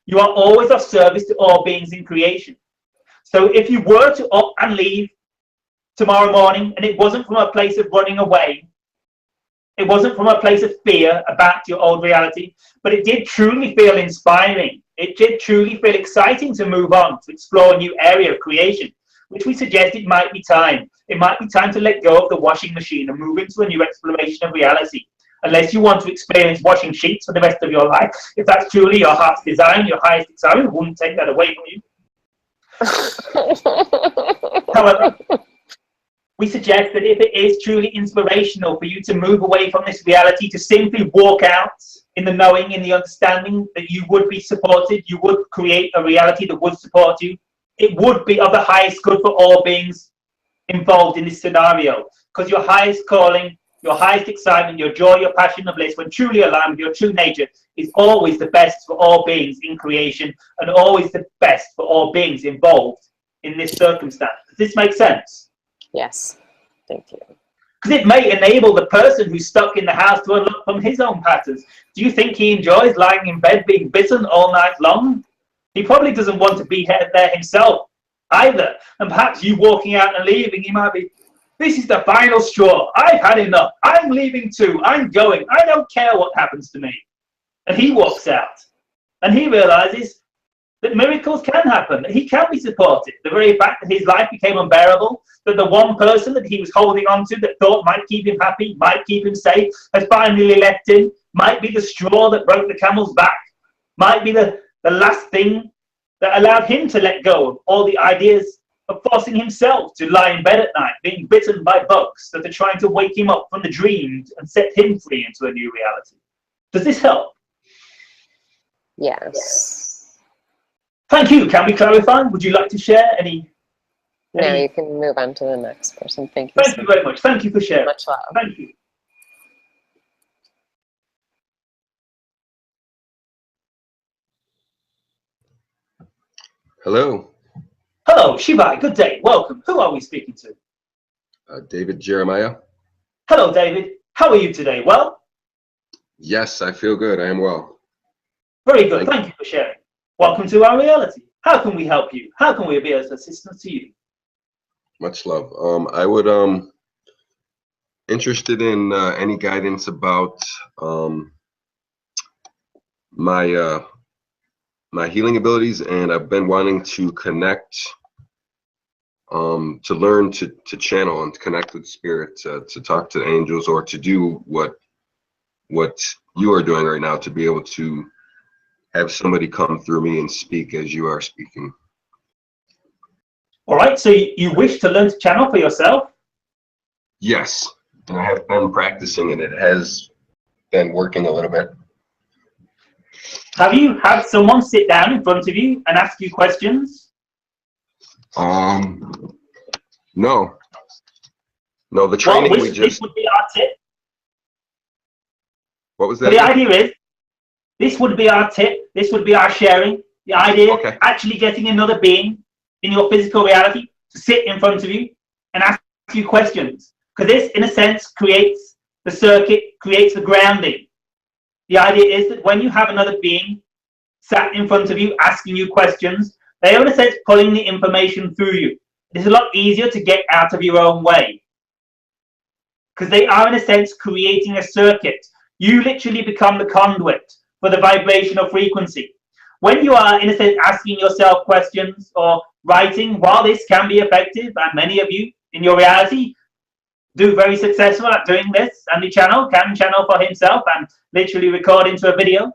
you are always of service to all beings in creation. So if you were to up and leave tomorrow morning, and it wasn't from a place of running away, it wasn't from a place of fear about your old reality, but it did truly feel inspiring. It did truly feel exciting to move on, to explore a new area of creation, which we suggested might be time. It might be time to let go of the washing machine and move into a new exploration of reality. Unless you want to experience washing sheets for the rest of your life, if that's truly your heart's desire, your highest desire, we wouldn't take that away from you. However, we suggest that if it is truly inspirational for you to move away from this reality, to simply walk out in the knowing, in the understanding that you would be supported, you would create a reality that would support you, it would be of the highest good for all beings involved in this scenario. Because your highest calling, your highest excitement, your joy, your passion, and bliss, when truly aligned with your true nature, is always the best for all beings in creation, and always the best for all beings involved in this circumstance. Does this make sense? Yes, thank you. Because it may enable the person who's stuck in the house to unlock from his own patterns. Do you think he enjoys lying in bed being bitten all night long? He probably doesn't want to be there himself either. And perhaps you walking out and leaving, he might be, this is the final straw. I've had enough. I'm leaving too. I'm going. I don't care what happens to me. And he walks out. And he realizes that miracles can happen, that he can be supported. The very fact that his life became unbearable, that the one person that he was holding on to that thought might keep him happy, might keep him safe, has finally left him, might be the straw that broke the camel's back, might be the last thing that allowed him to let go of all the ideas of forcing himself to lie in bed at night, being bitten by bugs that are trying to wake him up from the dream and set him free into a new reality. Does this help? Yes. Thank you. Can we clarify? Would you like to share any? No, you can move on to the next person. Thank you. Thank you very much. Thank you for sharing. Much love. Thank you. Hello. Hello, Shibai. Good day. Welcome. Who are we speaking to? David Jeremiah. Hello, David. How are you today? Well? Yes, I feel good. I am well. Very good. Thank you for sharing. Welcome to our reality. How can we help you? How can we be of assistance to you? Much love. I would interested in any guidance about my my healing abilities, and I've been wanting to connect, to learn to channel and to connect with spirit, to talk to angels, or to do what you are doing right now, to be able to have somebody come through me and speak as you are speaking. All right, so you wish to learn to channel for yourself? Yes, and I have been practicing, and it has been working a little bit. Have you had someone sit down in front of you and ask you questions? No. No, the training Well, we this just... would be our tip. What was But that? the idea is, this would be our tip, this would be our sharing. The idea, Okay. actually getting another being in your physical reality to sit in front of you and ask you questions. Because this, in a sense, creates the circuit, creates the grounding. The idea is that when you have another being sat in front of you asking you questions, they are, in a sense, pulling the information through you. It is a lot easier to get out of your own way. Because they are, in a sense, creating a circuit. You literally become the conduit for the vibrational frequency. When you are, in a sense, asking yourself questions or writing, while this can be effective, and many of you in your reality do very successful at doing this, and the channel can channel for himself and literally record into a video,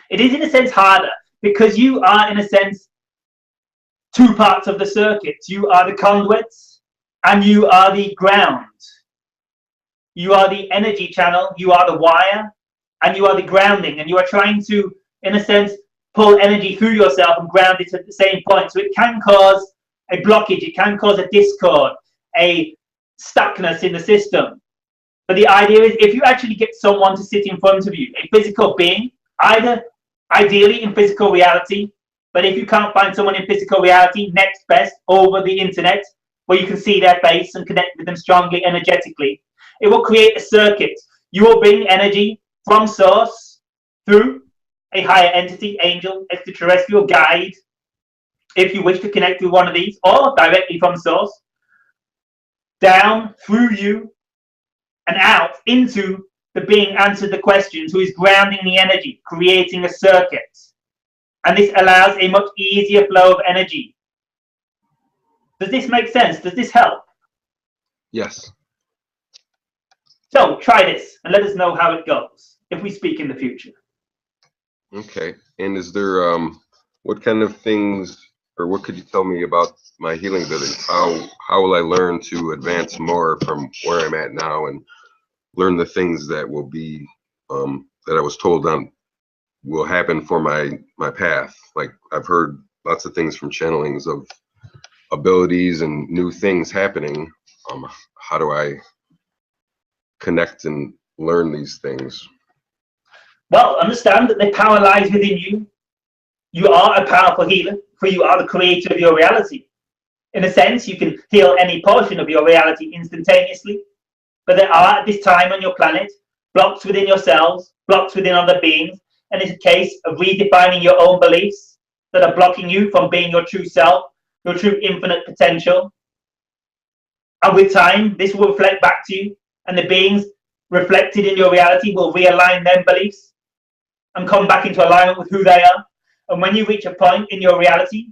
it is, in a sense, harder because you are, in a sense, two parts of the circuit. You are the conduits and you are the ground. You are the energy channel, you are the wire, and you are the grounding, and you are trying to, in a sense, pull energy through yourself and ground it at the same point. So it can cause a blockage, it can cause a discord, a stuckness in the system. But the idea is, if you actually get someone to sit in front of you, a physical being, either ideally in physical reality, but if you can't find someone in physical reality, next best over the internet, where you can see their face and connect with them strongly energetically. It will create a circuit. You will bring energy from source through a higher entity, angel, extraterrestrial, guide, if you wish to connect with one of these, or directly from source, down through you and out into the being answered the questions, who is grounding the energy, creating a circuit. And this allows a much easier flow of energy. Does this make sense? Does this help? Yes. So try this and let us know how it goes if we speak in the future. Okay. And is there what kind of things, or what could you tell me about my healing abilities? How will I learn to advance more from where I'm at now and learn the things that will be that I was told will happen for my path? Like, I've heard lots of things from channelings of abilities and new things happening. How do I connect and learn these things? Well, understand that the power lies within you. You are a powerful healer, for you are the creator of your reality. In a sense, you can heal any portion of your reality instantaneously, but there are at this time on your planet blocks within yourselves, blocks within other beings, and it's a case of redefining your own beliefs that are blocking you from being your true self, your true infinite potential. And with time, this will reflect back to you, and the beings reflected in your reality will realign their beliefs and come back into alignment with who they are. And when you reach a point in your reality,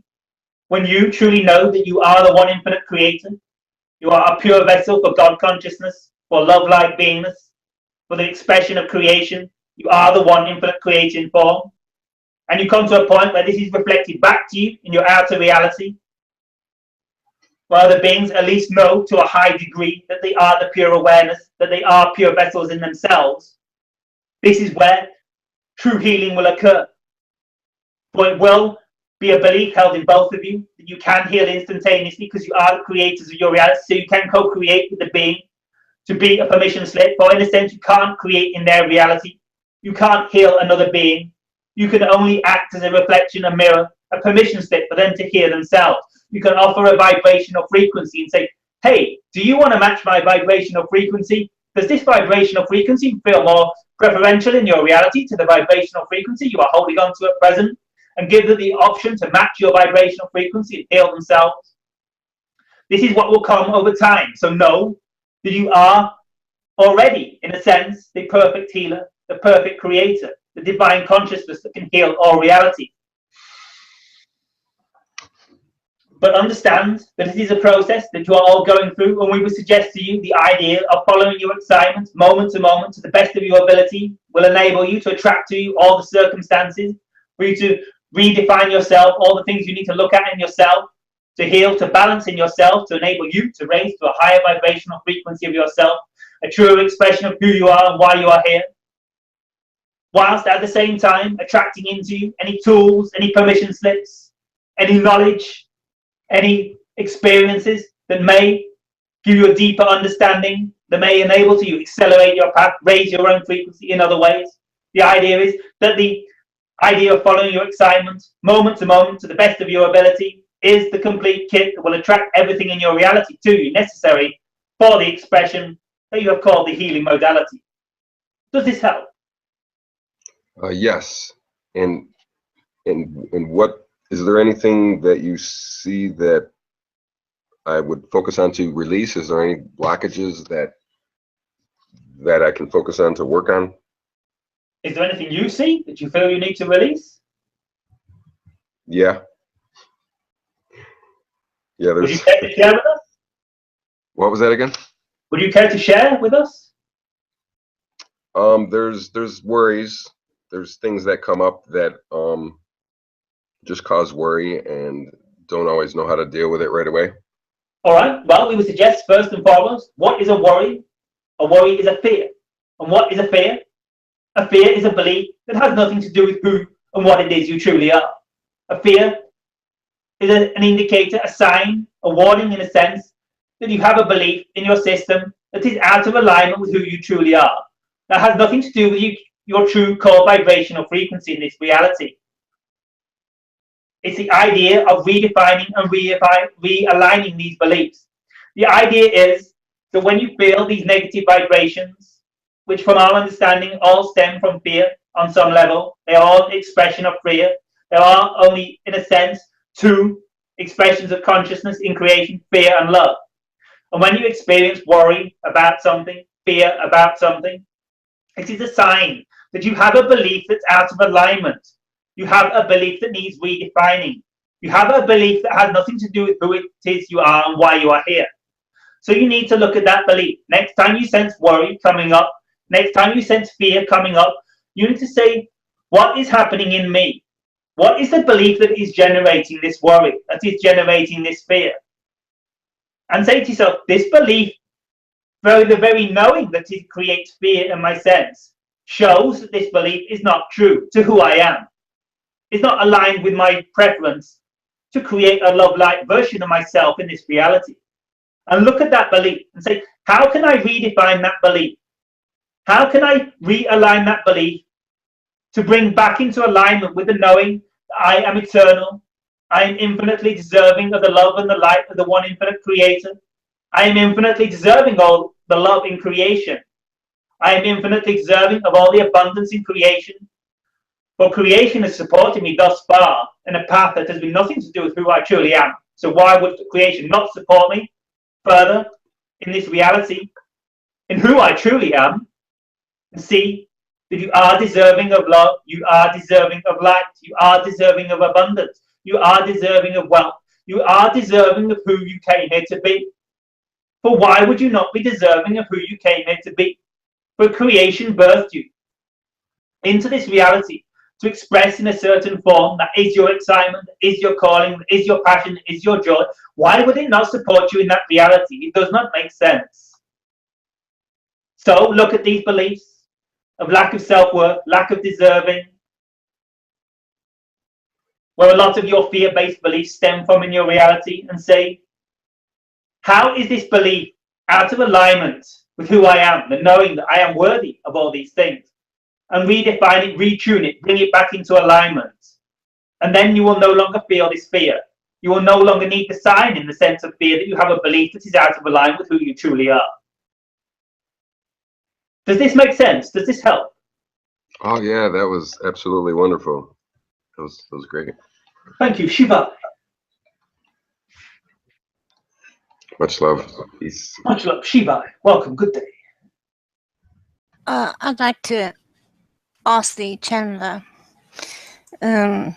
when you truly know that you are the one infinite creator, you are a pure vessel for God consciousness, for love-like beingness, for the expression of creation, you are the one infinite creating form. And you come to a point where this is reflected back to you in your outer reality, where the beings at least know to a high degree that they are the pure awareness, that they are pure vessels in themselves. This is where true healing will occur. For it will be a belief held in both of you that you can heal instantaneously because you are the creators of your reality, so you can co-create with the being to be a permission slip. For in a sense, you can't create in their reality. You can't heal another being. You can only act as a reflection, a mirror, a permission slip for them to heal themselves. You can offer a vibrational frequency and say, hey, do you want to match my vibrational frequency? Does this vibrational frequency feel more preferential in your reality to the vibrational frequency you are holding on to at present? And give them the option to match your vibrational frequency and heal themselves. This is what will come over time. So know that you are already, in a sense, the perfect healer, the perfect creator, the divine consciousness that can heal all reality. But understand that it is a process that you are all going through, and we would suggest to you the idea of following your excitement moment to moment to the best of your ability will enable you to attract to you all the circumstances for you to redefine yourself, all the things you need to look at in yourself, to heal, to balance in yourself, to enable you to raise to a higher vibrational frequency of yourself, a truer expression of who you are and why you are here, whilst at the same time attracting into you any tools, any permission slips, any knowledge, any experiences that may give you a deeper understanding, that may enable to you accelerate your path, raise your own frequency in other ways. The idea is that the idea of following your excitement moment to moment to the best of your ability is the complete kit that will attract everything in your reality to you necessary for the expression that you have called the healing modality. Does this help? Yes. And what is there anything that you see that I would focus on to release? Is there any blockages that I can focus on to work on? Is there anything you see that you feel you need to release? Yeah. Yeah, Would you care to share with us? What was that again? Would you care to share with us? There's worries. There's things that come up that just cause worry and don't always know how to deal with it right away. All right. Well, we would suggest first and foremost, what is a worry? A worry is a fear. And what is a fear? A fear is a belief that has nothing to do with who and what it is you truly are. A fear is an indicator, a sign, a warning in a sense that you have a belief in your system that is out of alignment with who you truly are. That has nothing to do with your true core vibrational frequency in this reality. It's the idea of redefining and realigning these beliefs. The idea is So when you feel these negative vibrations, which from our understanding all stem from fear on some level, they are all expression of fear. There are only, in a sense, two expressions of consciousness in creation, fear and love. And when you experience worry about something, fear about something, it is a sign that you have a belief that's out of alignment. You have a belief that needs redefining. You have a belief that has nothing to do with who it is you are and why you are here. So you need to look at that belief. Next time you sense worry coming up, next time you sense fear coming up, you need to say, what is happening in me? What is the belief that is generating this worry, that is generating this fear? And say to yourself, this belief, the very knowing that it creates fear in my sense, shows that this belief is not true to who I am. It's not aligned with my preference to create a love-like version of myself in this reality. And look at that belief and say, how can I redefine that belief? How can I realign that belief to bring back into alignment with the knowing that I am eternal, I am infinitely deserving of the love and the light of the one infinite creator. I am infinitely deserving all the love in creation. I am infinitely deserving of all the abundance in creation. For creation has supported me thus far in a path that has been nothing to do with who I truly am. So why would creation not support me further in this reality, in who I truly am, and see that you are deserving of love, you are deserving of light, you are deserving of abundance, you are deserving of wealth, you are deserving of who you came here to be. For why would you not be deserving of who you came here to be? For creation birthed you into this reality to express in a certain form that is your excitement, that is your calling, that is your passion, that is your joy. Why would it not support you in that reality? It does not make sense. So look at these beliefs of lack of self-worth, lack of deserving, where a lot of your fear-based beliefs stem from in your reality, and say, how is this belief out of alignment with who I am, the knowing that I am worthy of all these things? And redefine it, retune it, bring it back into alignment. And then you will no longer feel this fear. You will no longer need the sign in the sense of fear that you have a belief that is out of alignment with who you truly are. Does this make sense? Does this help? Oh yeah, that was absolutely wonderful. That was great. Thank you, Shiva. Much love. Peace. Much love, Shiva. Welcome. Good day. I'd like to ask the channeler a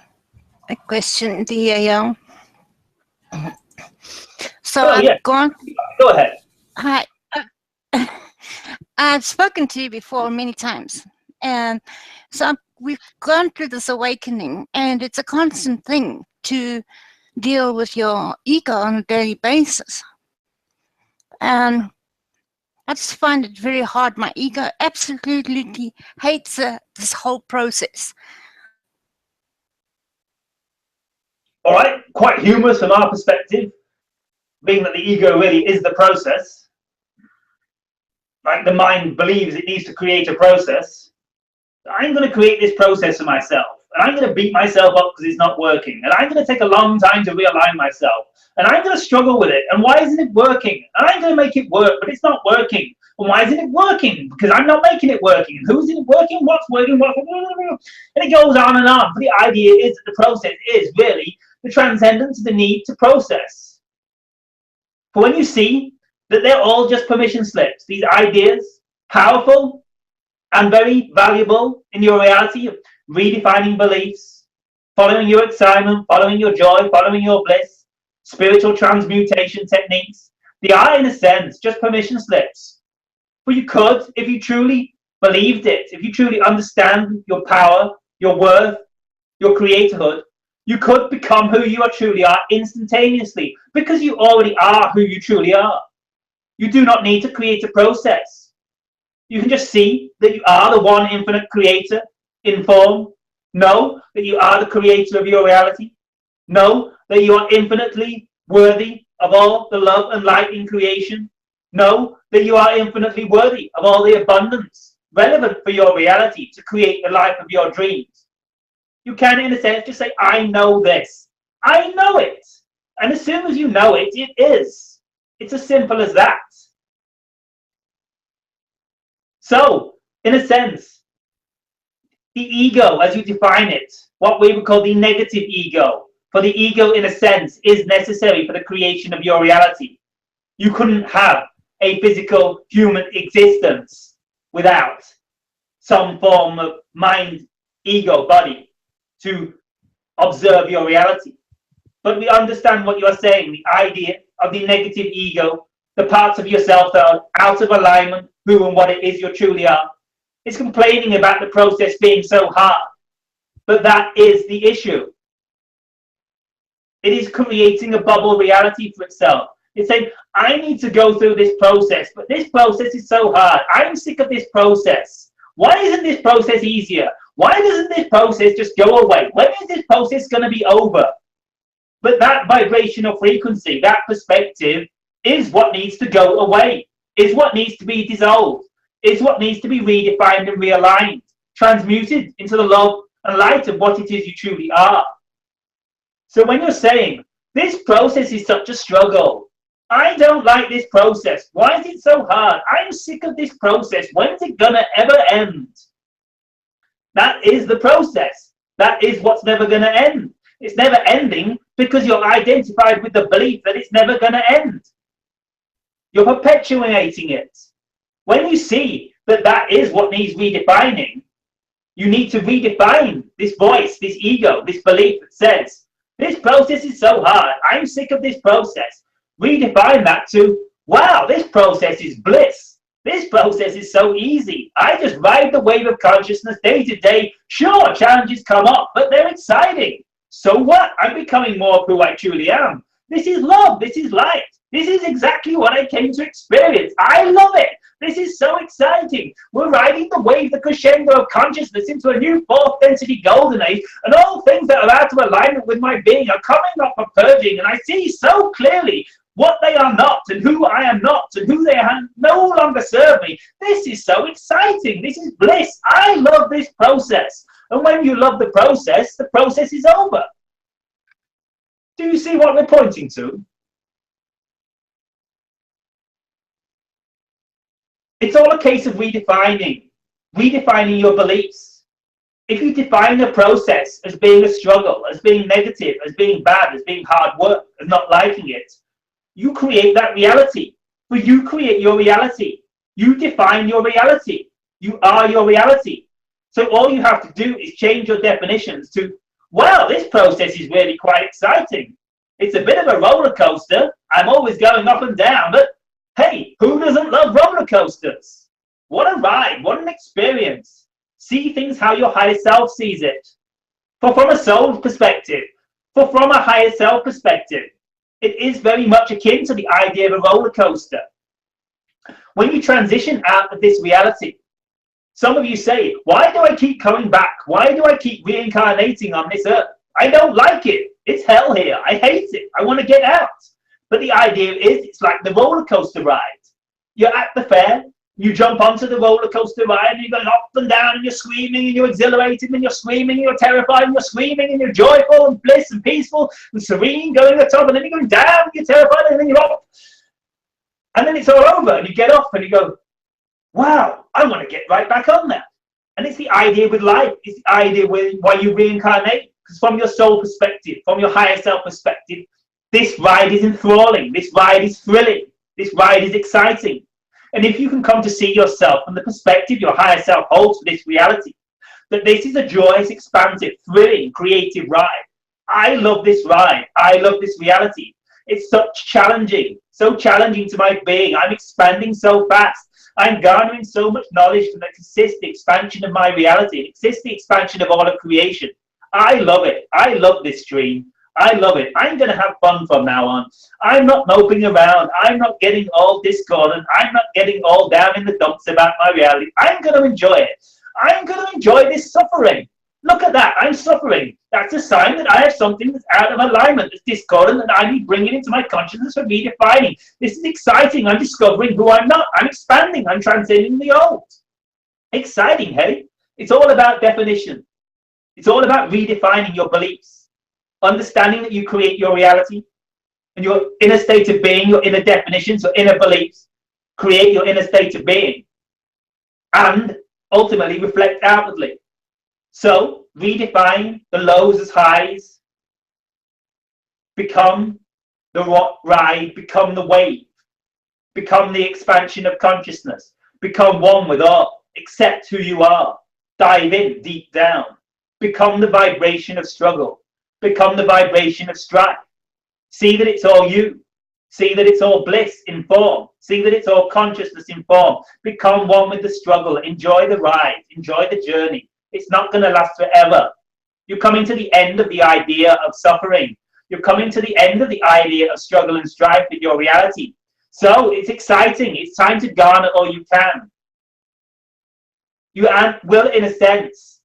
question. So I've gone. Go ahead. Hi. I've spoken to you before many times, and so we've gone through this awakening, and it's a constant thing to deal with your ego on a daily basis. And I just find it very hard. My ego absolutely hates this whole process. All right, quite humorous from our perspective, being that the ego really is the process. Like the mind believes it needs to create a process. I'm going to create this process for myself. And I'm going to beat myself up because it's not working. And I'm going to take a long time to realign myself. And I'm going to struggle with it. And why isn't it working? And I'm going to make it work, but it's not working. And why isn't it working? Because I'm not making it working. And who's it working? What's working? And it goes on and on. But the idea is that the process is really the transcendence of the need to process. For when you see that they're all just permission slips, these ideas, powerful and very valuable in your reality of redefining beliefs, following your excitement, following your joy, following your bliss, spiritual transmutation techniques. They are, in a sense, just permission slips. But you could, if you truly believed it, if you truly understand your power, your worth, your creatorhood, you could become who you truly are instantaneously, because you already are who you truly are. You do not need to create a process. You can just see that you are the one infinite creator in form. Know that you are the creator of your reality. Know that you are infinitely worthy of all the love and light in creation. Know that you are infinitely worthy of all the abundance relevant for your reality to create the life of your dreams. You can, in a sense, just say, I know this. I know it. And as soon as you know it, it is. It's as simple as that. So, in a sense, the ego, as you define it, what we would call the negative ego, for the ego, in a sense, is necessary for the creation of your reality. You couldn't have a physical human existence without some form of mind, ego, body to observe your reality. But we understand what you are saying, the idea of the negative ego, the parts of yourself that are out of alignment, who and what it is you truly are. It's complaining about the process being so hard. But that is the issue. It is creating a bubble reality for itself. It's saying, I need to go through this process, but this process is so hard. I'm sick of this process. Why isn't this process easier? Why doesn't this process just go away? When is this process going to be over? But that vibrational frequency, that perspective, is what needs to go away, is what needs to be dissolved, is what needs to be redefined and realigned, transmuted into the love and light of what it is you truly are. So when you're saying, this process is such a struggle, I don't like this process, why is it so hard? I'm sick of this process, when's it gonna ever end? That is the process. That is what's never gonna end. It's never ending because you're identified with the belief that it's never gonna end. You're perpetuating it. When you see that that is what needs redefining, you need to redefine this voice, this ego, this belief that says, this process is so hard, I'm sick of this process. Redefine that to, wow, this process is bliss. This process is so easy. I just ride the wave of consciousness day to day. Sure, challenges come up, but they're exciting. So what? I'm becoming more of who I truly am. This is love. This is light. This is exactly what I came to experience. I love it. This is so exciting. We're riding the wave, the crescendo of consciousness into a new fourth density golden age, and all things that are out of alignment with my being are coming up for purging, and I see so clearly what they are not and who I am not and who they are no longer serve me. This is so exciting. This is bliss. I love this process. And when you love the process is over. Do you see what we're pointing to? It's all a case of redefining your beliefs. If you define the process as being a struggle, as being negative, as being bad, as being hard work, as not liking it, you create that reality. But you create your reality. You define your reality. You are your reality. So all you have to do is change your definitions to, wow, this process is really quite exciting. It's a bit of a roller coaster. I'm always going up and down, but hey, who doesn't love roller coasters? What a ride, what an experience. See things how your higher self sees it. For from a soul perspective, for from a higher self perspective, it is very much akin to the idea of a roller coaster. When you transition out of this reality, some of you say, why do I keep coming back? Why do I keep reincarnating on this earth? I don't like it. It's hell here. I hate it. I want to get out. But the idea is it's like the roller coaster ride. You're at the fair, you jump onto the roller coaster ride, and you're going up and down, and you're screaming, and you're exhilarated, and you're screaming, and you're terrified, and you're screaming, and you're joyful, and bliss, and peaceful, and serene, going to the top, and then you're going down, and you're terrified, and then you're up. And then it's all over, and you get off, and you go, wow, I want to get right back on there. And it's the idea with life. It's the idea with why you reincarnate. Because from your soul perspective, from your higher self perspective, this ride is enthralling. This ride is thrilling. This ride is exciting. And if you can come to see yourself from the perspective your higher self holds for this reality, that this is a joyous, expansive, thrilling, creative ride. I love this ride. I love this reality. It's so challenging to my being. I'm expanding so fast. I'm garnering so much knowledge from the consistent expansion of my reality, consistent expansion of all of creation. I love it. I love this dream. I love it. I'm going to have fun from now on. I'm not moping around. I'm not getting all discordant. I'm not getting all down in the dumps about my reality. I'm going to enjoy it. I'm going to enjoy this suffering. Look at that. I'm suffering. That's a sign that I have something that's out of alignment, that's discordant, and I need bringing into my consciousness for redefining. This is exciting. I'm discovering who I'm not. I'm expanding. I'm transcending the old. Exciting, hey? It's all about definition. It's all about redefining your beliefs. Understanding that you create your reality and your inner state of being, your inner definitions, your inner beliefs, create your inner state of being. and ultimately reflect outwardly. So redefine the lows as highs, become the ride, become the wave, become the expansion of consciousness, become one with all, accept who you are, dive in deep down, become the vibration of struggle, become the vibration of strife. See that it's all you. See that it's all bliss in form. See that it's all consciousness in form. Become one with the struggle. Enjoy the ride. Enjoy the journey. It's not going to last forever. You're coming to the end of the idea of suffering. You're coming to the end of the idea of struggle and strife with your reality. So it's exciting. It's time to garner all you can. You will, in a sense,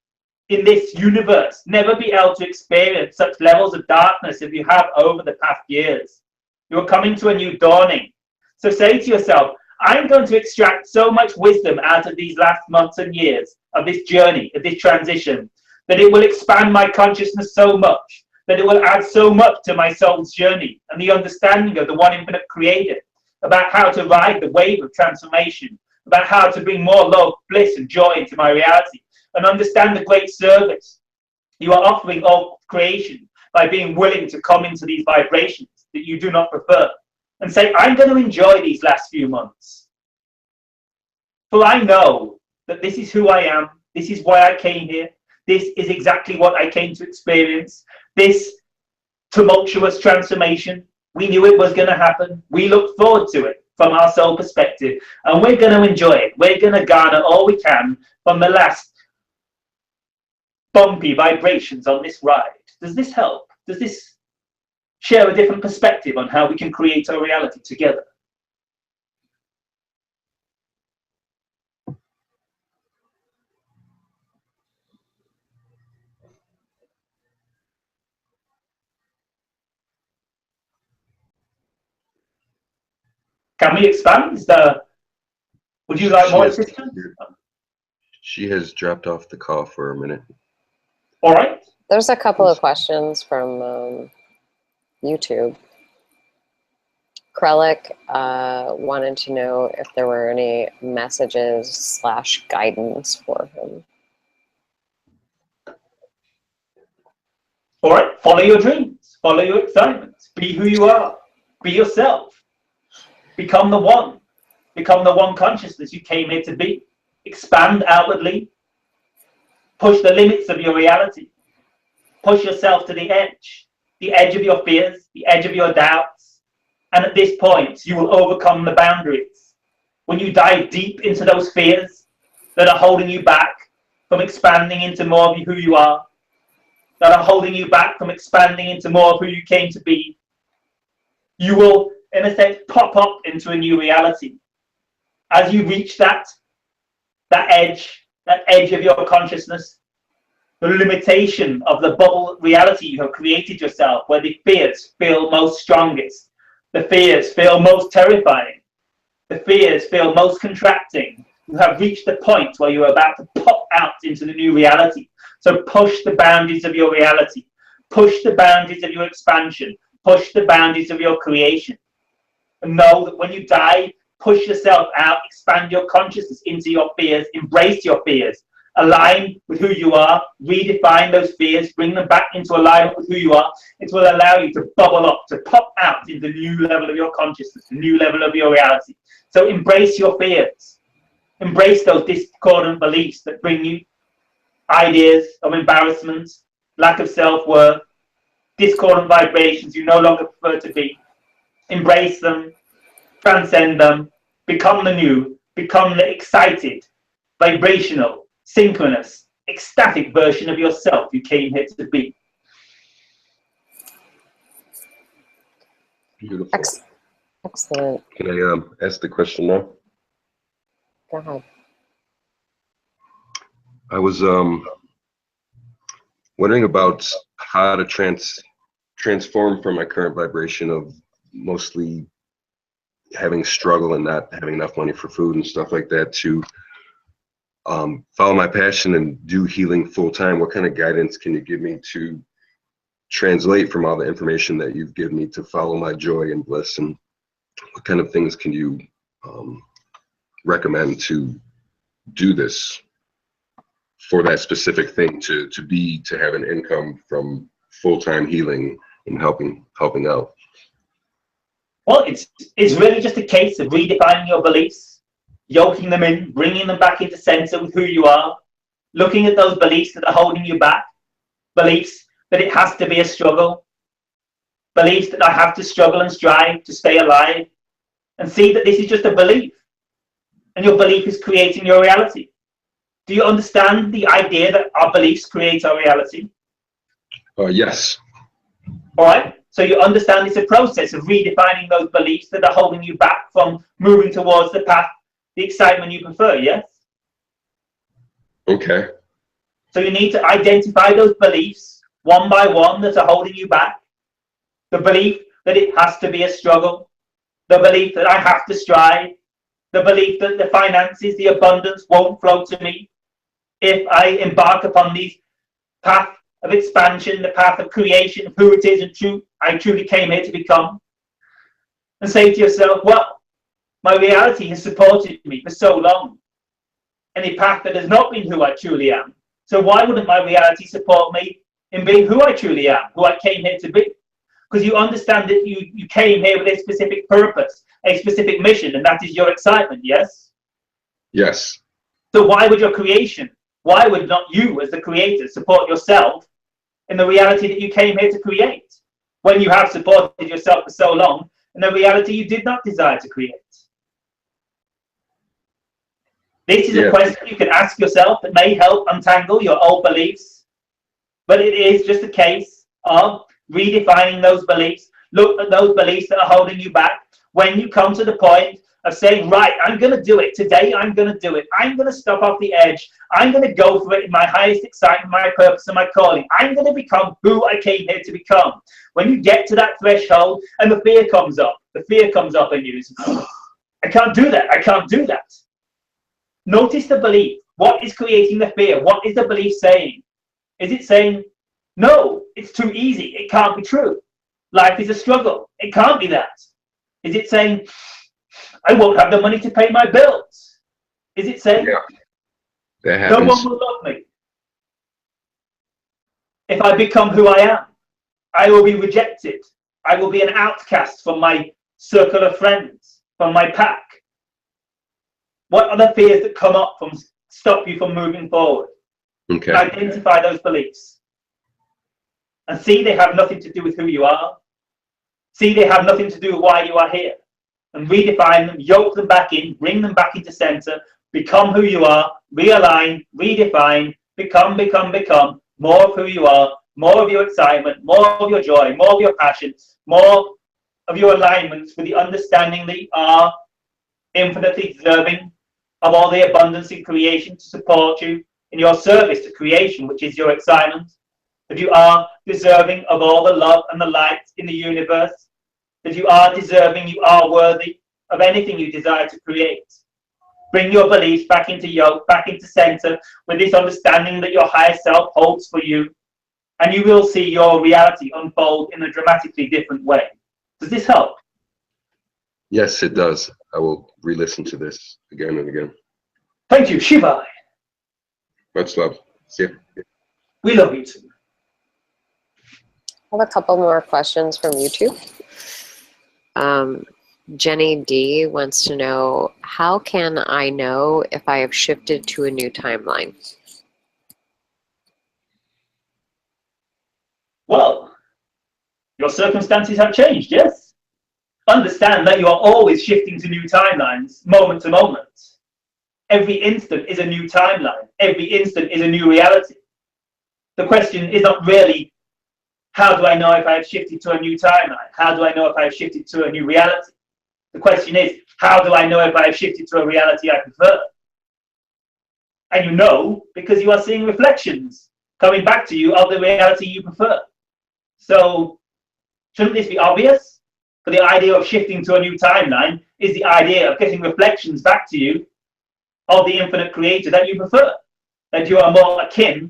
in this universe, never be able to experience such levels of darkness as you have over the past years. You are coming to a new dawning. So say to yourself, I'm going to extract so much wisdom out of these last months and years of this journey, of this transition, that it will expand my consciousness so much, that it will add so much to my soul's journey and the understanding of the one infinite creator, about how to ride the wave of transformation, about how to bring more love, bliss, and joy into my reality, and understand the great service you are offering all creation by being willing to come into these vibrations that you do not prefer, and say, I'm going to enjoy these last few months. For I know that this is who I am, this is why I came here, this is exactly what I came to experience, this tumultuous transformation. We knew it was going to happen. We looked forward to it from our soul perspective, and we're going to enjoy it. We're going to garner all we can from the last bumpy vibrations on this ride. Does this help? Does this share a different perspective on how we can create our reality together? Can we expand? Would you like more assistance? She has dropped off the call for a minute. All right. There's a couple of questions from YouTube. Krellick wanted to know if there were any messages / guidance for him. All right. Follow your dreams. Follow your excitement. Be who you are. Be yourself. Become the one. Become the one consciousness you came here to be. Expand outwardly. Push the limits of your reality. Push yourself to the edge of your fears, the edge of your doubts. And at this point, you will overcome the boundaries. When you dive deep into those fears that are holding you back from expanding into more of who you are, that are holding you back from expanding into more of who you came to be, you will, in a sense, pop up into a new reality. As you reach that edge of your consciousness, the limitation of the bubble reality you have created yourself, where the fears feel most strongest, the fears feel most terrifying, the fears feel most contracting. You have reached the point where you are about to pop out into the new reality. So push the boundaries of your reality, push the boundaries of your expansion, push the boundaries of your creation. And know that when you die, push yourself out, expand your consciousness into your fears, embrace your fears, align with who you are, redefine those fears, bring them back into alignment with who you are. It will allow you to bubble up, to pop out into the new level of your consciousness, the new level of your reality. So embrace your fears. Embrace those discordant beliefs that bring you ideas of embarrassment, lack of self-worth, discordant vibrations you no longer prefer to be. Embrace them, transcend them, become the new, become the excited, vibrational, synchronous, ecstatic version of yourself you came here to be. Beautiful. Excellent. Can I ask the question now? Go ahead. I was wondering about how to transform from my current vibration of mostly having struggle and not having enough money for food and stuff like that to follow my passion and do healing full time. What kind of guidance can you give me to translate from all the information that you've given me to follow my joy and bliss? And what kind of things can you recommend to do this for that specific thing, to have an income from full-time healing and helping out? Well, it's really just a case of redefining your beliefs, yoking them in, bringing them back into center with who you are, looking at those beliefs that are holding you back, beliefs that it has to be a struggle, beliefs that I have to struggle and strive to stay alive, and see that this is just a belief, and your belief is creating your reality. Do you understand the idea that our beliefs create our reality? Yes. All right. So you understand it's a process of redefining those beliefs that are holding you back from moving towards the path, the excitement you prefer, yes? Okay. So you need to identify those beliefs one by one that are holding you back. The belief that it has to be a struggle. The belief that I have to strive. The belief that the finances, the abundance won't flow to me if I embark upon these path of expansion, the path of creation, of who it is and I truly came here to become. And say to yourself, well, my reality has supported me for so long. Any path that has not been who I truly am. So why wouldn't my reality support me in being who I truly am, who I came here to be? Because you understand that you came here with a specific purpose, a specific mission, and that is your excitement, yes? Yes. So why would your creation, why would not you as the creator support yourself in the reality that you came here to create, when you have supported yourself for so long in a reality you did not desire to create? This is a question you can ask yourself that may help untangle your old beliefs, but it is just a case of redefining those beliefs. Look at those beliefs that are holding you back. When you come to the point of saying, right, I'm going to do it. Today, I'm going to do it. I'm going to stop off the edge. I'm going to go for it in my highest excitement, my purpose and my calling. I'm going to become who I came here to become. When you get to that threshold and the fear comes up in you. I can't do that. I can't do that. Notice the belief. What is creating the fear? What is the belief saying? Is it saying, no, it's too easy. It can't be true. Life is a struggle. It can't be that. Is it saying, I won't have the money to pay my bills? Is it saying, that happens. No one will love me? If I become who I am, I will be rejected. I will be an outcast from my circle of friends, from my pack. What are the fears that come up from stop you from moving forward? Okay. Identify those beliefs. And see they have nothing to do with who you are. See they have nothing to do with why you are here. And redefine them, yoke them back in, bring them back into center, become who you are, realign, redefine, become more of who you are, more of your excitement, more of your joy, more of your passion, more of your alignments with the understanding that you are infinitely deserving of all the abundance in creation to support you in your service to creation, which is your excitement, that you are deserving of all the love and the light in the universe, that you are deserving, you are worthy of anything you desire to create. Bring your beliefs back into yoke, back into center, with this understanding that your higher self holds for you, and you will see your reality unfold in a dramatically different way. Does this help? Yes, it does. I will re-listen to this again and again. Thank you, Shiva. Much love. See you. We love you too. I have a couple more questions from YouTube. Jenny D wants to know, how can I know if I have shifted to a new timeline? Well, your circumstances have changed, yes? Understand that you are always shifting to new timelines, moment to moment. Every instant is a new timeline. Every instant is a new reality. The question is not really, how do I know if I have shifted to a new timeline? How do I know if I have shifted to a new reality? The question is, how do I know if I have shifted to a reality I prefer? And you know because you are seeing reflections coming back to you of the reality you prefer. So, shouldn't this be obvious? For the idea of shifting to a new timeline is the idea of getting reflections back to you of the infinite creator that you prefer, that you are more akin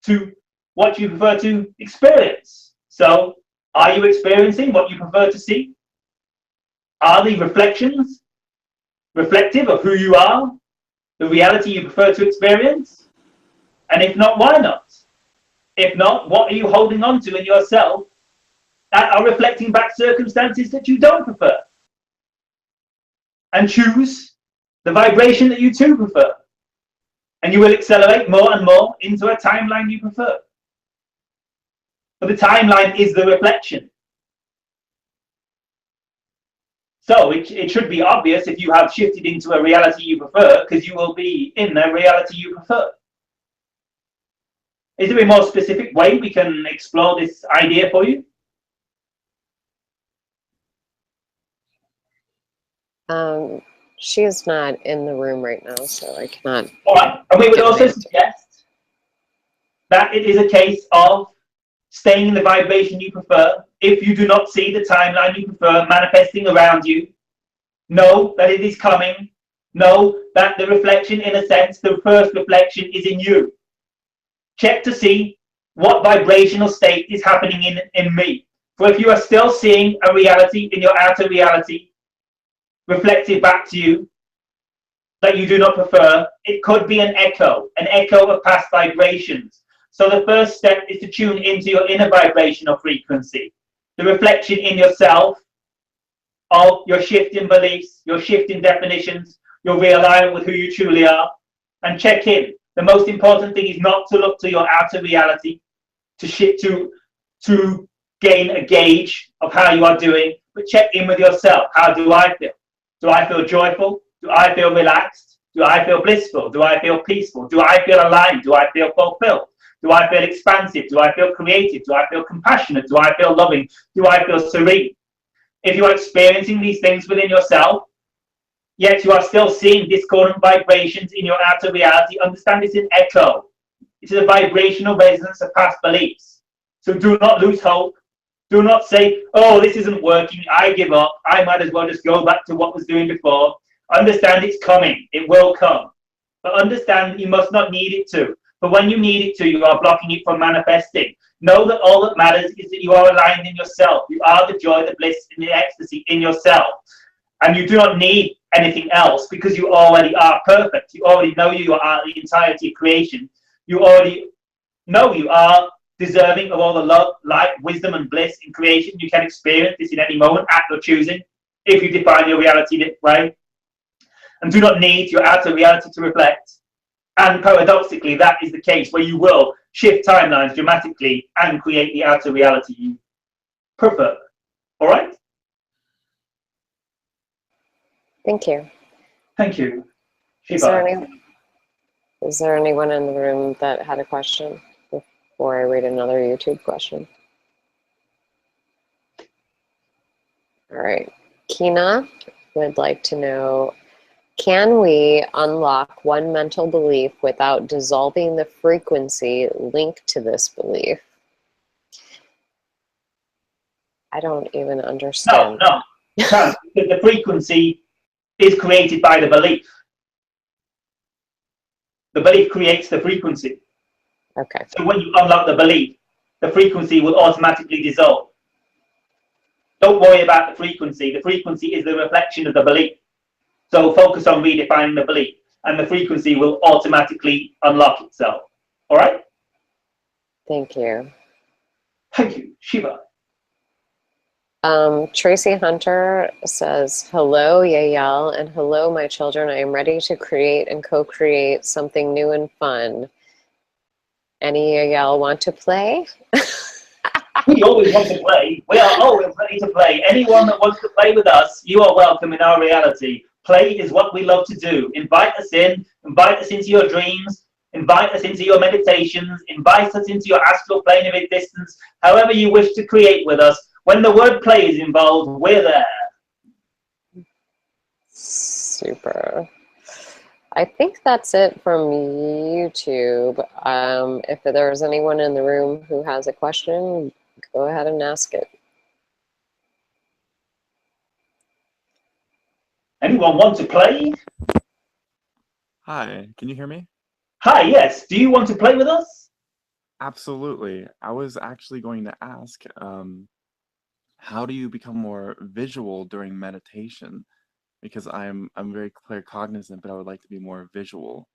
to what you prefer to experience. So, are you experiencing what you prefer to see? Are the reflections reflective of who you are? the reality you prefer to experience? And if not, why not? If not, what are you holding on to in yourself that are reflecting back circumstances that you don't prefer? And choose the vibration that you too prefer. And you will accelerate more and more into a timeline you prefer. But the timeline is the reflection. So it should be obvious if you have shifted into a reality you prefer, because you will be in the reality you prefer. Is there a more specific way we can explore this idea for you? She is not in the room right now, so I cannot. All right. And we would give an also answer. suggest that it is a case of staying in the vibration you prefer. If you do not see the timeline you prefer manifesting around you, know that it is coming. Know that the reflection, in a sense, the first reflection is in you. Check to see what vibrational state is happening in me. For if you are still seeing a reality in your outer reality reflected back to you that you do not prefer, it could be an echo of past vibrations. So the first step is to tune into your inner vibrational frequency, the reflection in yourself of your shift in beliefs, your shift in definitions, your realignment with who you truly are, and check in. The most important thing is not to look to your outer reality to gain a gauge of how you are doing, but check in with yourself. How do I feel? Do I feel joyful? Do I feel relaxed? Do I feel blissful? Do I feel peaceful? Do I feel aligned? Do I feel fulfilled? Do I feel expansive? Do I feel creative? Do I feel compassionate? Do I feel loving? Do I feel serene? If you are experiencing these things within yourself, yet you are still seeing discordant vibrations in your outer reality, understand it's an echo. It is a vibrational resonance of past beliefs. So do not lose hope. Do not say, oh, this isn't working, I give up, I might as well just go back to what I was doing before. Understand it's coming, it will come. But understand that you must not need it to. But when you need it to, you are blocking it from manifesting. Know that all that matters is that you are aligned in yourself. You are the joy, the bliss, and the ecstasy in yourself. And you do not need anything else because you already are perfect. You already know you are the entirety of creation. You already know you are deserving of all the love, light, wisdom, and bliss in creation. You can experience this in any moment at your choosing if you define your reality this way. And do not need your outer reality to reflect. And paradoxically, that is the case where you will shift timelines dramatically and create the outer reality you prefer. All right? Thank you. Thank you. Is there anyone in the room that had a question before I read another YouTube question? All right. Kina would like to know, can we unlock one mental belief without dissolving the frequency linked to this belief? I don't even understand. No, you can't. Because the frequency is created by the belief. The belief creates the frequency. Okay. So when you unlock the belief, the frequency will automatically dissolve. Don't worry about the frequency. The frequency is the reflection of the belief. So focus on redefining the belief, and the frequency will automatically unlock itself. All right? Thank you. Thank you, Shiva. Tracy Hunter says, hello, Yahyel, and hello, my children. I am ready to create and co-create something new and fun. Any Yahyel want to play? We always want to play. We are always ready to play. Anyone that wants to play with us, you are welcome in our reality. Play is what we love to do. Invite us into your dreams, invite us into your meditations, invite us into your astral plane of existence, however you wish to create with us. When the word play is involved, we're there. Super. I think that's it from YouTube. If there's anyone in the room who has a question, go ahead and ask it. Anyone want to play? Hi, can you hear me? Hi, yes. Do you want to play with us? Absolutely. I was actually going to ask, how do you become more visual during meditation? because I'm very claircognizant, but I would like to be more visual.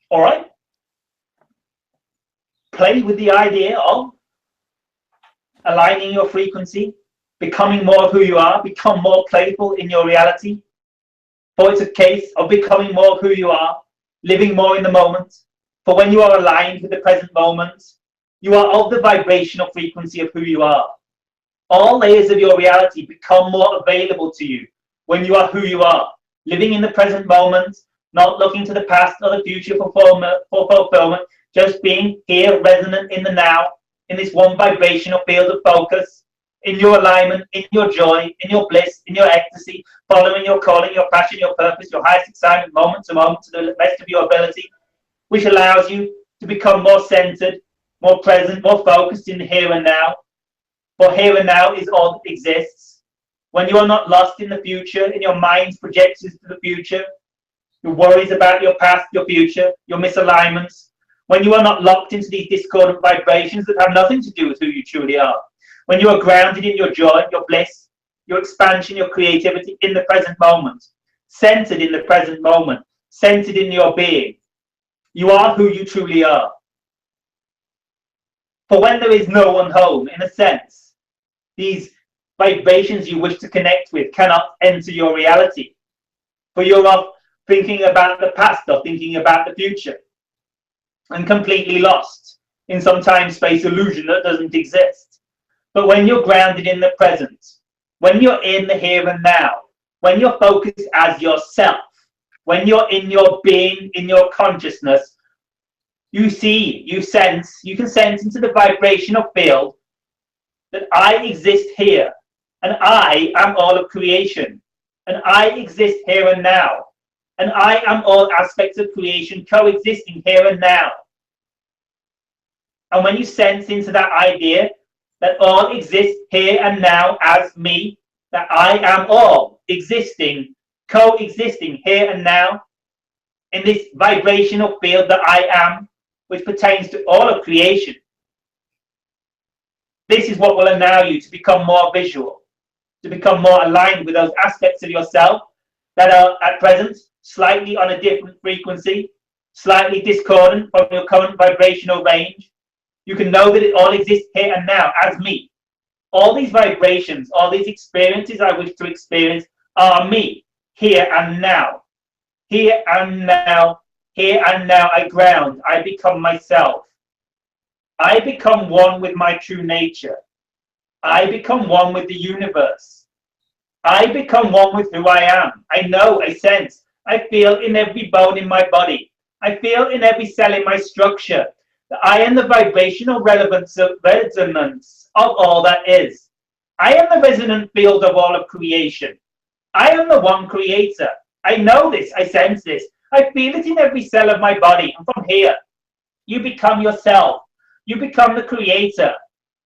All right. Play with the idea of aligning your frequency, becoming more of who you are, become more playful in your reality. For it's a case of becoming more of who you are, living more in the moment. For when you are aligned with the present moment, you are of the vibrational frequency of who you are. All layers of your reality become more available to you when you are who you are, living in the present moment, not looking to the past or the future for fulfillment, just being here, resonant in the now, in this one vibrational field of focus, in your alignment, in your joy, in your bliss, in your ecstasy, following your calling, your passion, your purpose, your highest excitement, moment to the best of your ability, which allows you to become more centered, more present, more focused in the here and now. For here and now is all that exists. When you are not lost in the future, in your mind's projections to the future, your worries about your past, your future, your misalignments, when you are not locked into these discordant vibrations that have nothing to do with who you truly are, when you are grounded in your joy, your bliss, your expansion, your creativity in the present moment, centered in the present moment, centered in your being, you are who you truly are. For when there is no one home, in a sense, these vibrations you wish to connect with cannot enter your reality. For you're off thinking about the past or thinking about the future and completely lost in some time-space illusion that doesn't exist. But when you're grounded in the present, when you're in the here and now, when you're focused as yourself, when you're in your being, in your consciousness, you see, you sense, you can sense into the vibrational field that I exist here and I am all of creation and I exist here and now and I am all aspects of creation coexisting here and now. And when you sense into that idea that all exists here and now as me, that I am all existing, coexisting here and now in this vibrational field that I am, which pertains to all of creation. This is what will allow you to become more visual, to become more aligned with those aspects of yourself that are at present slightly on a different frequency, slightly discordant from your current vibrational range. You can know that it all exists here and now as me. All these vibrations, all these experiences I wish to experience are me, here and now. Here and now, here and now I ground, I become myself. I become one with my true nature. I become one with the universe. I become one with who I am. I know, I sense, I feel in every bone in my body. I feel in every cell in my structure that I am the vibrational resonance of all that is. I am the resonant field of all of creation. I am the one creator. I know this, I sense this. I feel it in every cell of my body. And from here, you become yourself. You become the creator.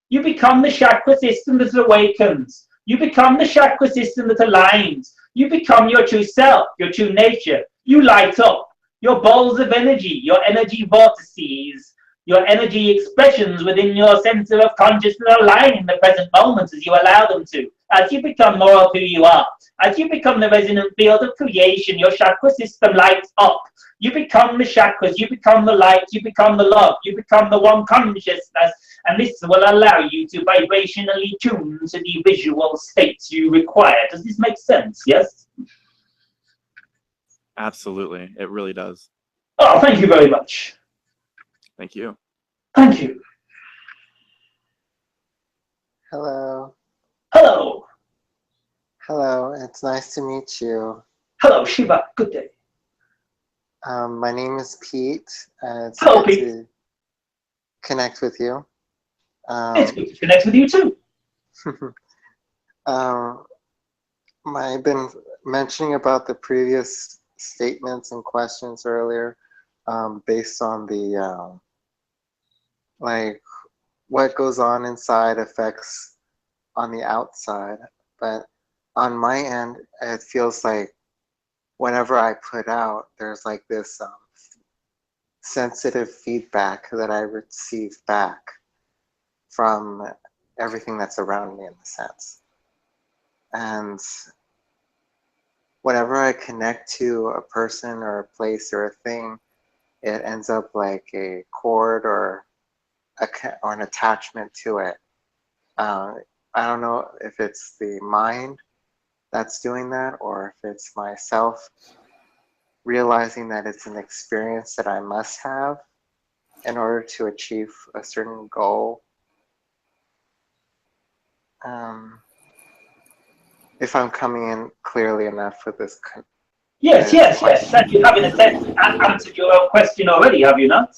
You become the chakra system that awakens. You become the chakra system that aligns. You become your true self, your true nature. You light up. Your balls of energy, your energy vortices, your energy expressions within your center of consciousness align in the present moment as you allow them to. As you become more of who you are, as you become the resonant field of creation, your chakra system lights up. You become the chakras, you become the light, you become the love, you become the one consciousness, and this will allow you to vibrationally tune to the visual states you require. Does this make sense? Yes? Absolutely. It really does. Oh, thank you very much. Thank you. Thank you. Hello. Hello. Hello, it's nice to meet you. Hello, Shiva. Good day. My name is Pete, and it's Hello, good Pete. to connect with you. It's good to connect with you too. I've been mentioning about the previous statements and questions earlier, based on the like what goes on inside affects on the outside, but on my end, it feels like whenever I put out, there's like this sensitive feedback that I receive back from everything that's around me in a sense. And whenever I connect to a person or a place or a thing, it ends up like a cord or an attachment to it. I don't know if it's the mind that's doing that or if it's myself realizing that it's an experience that I must have in order to achieve a certain goal. If I'm coming in clearly enough with this. Yes. And you have, in a sense, answered your own question already, have you not?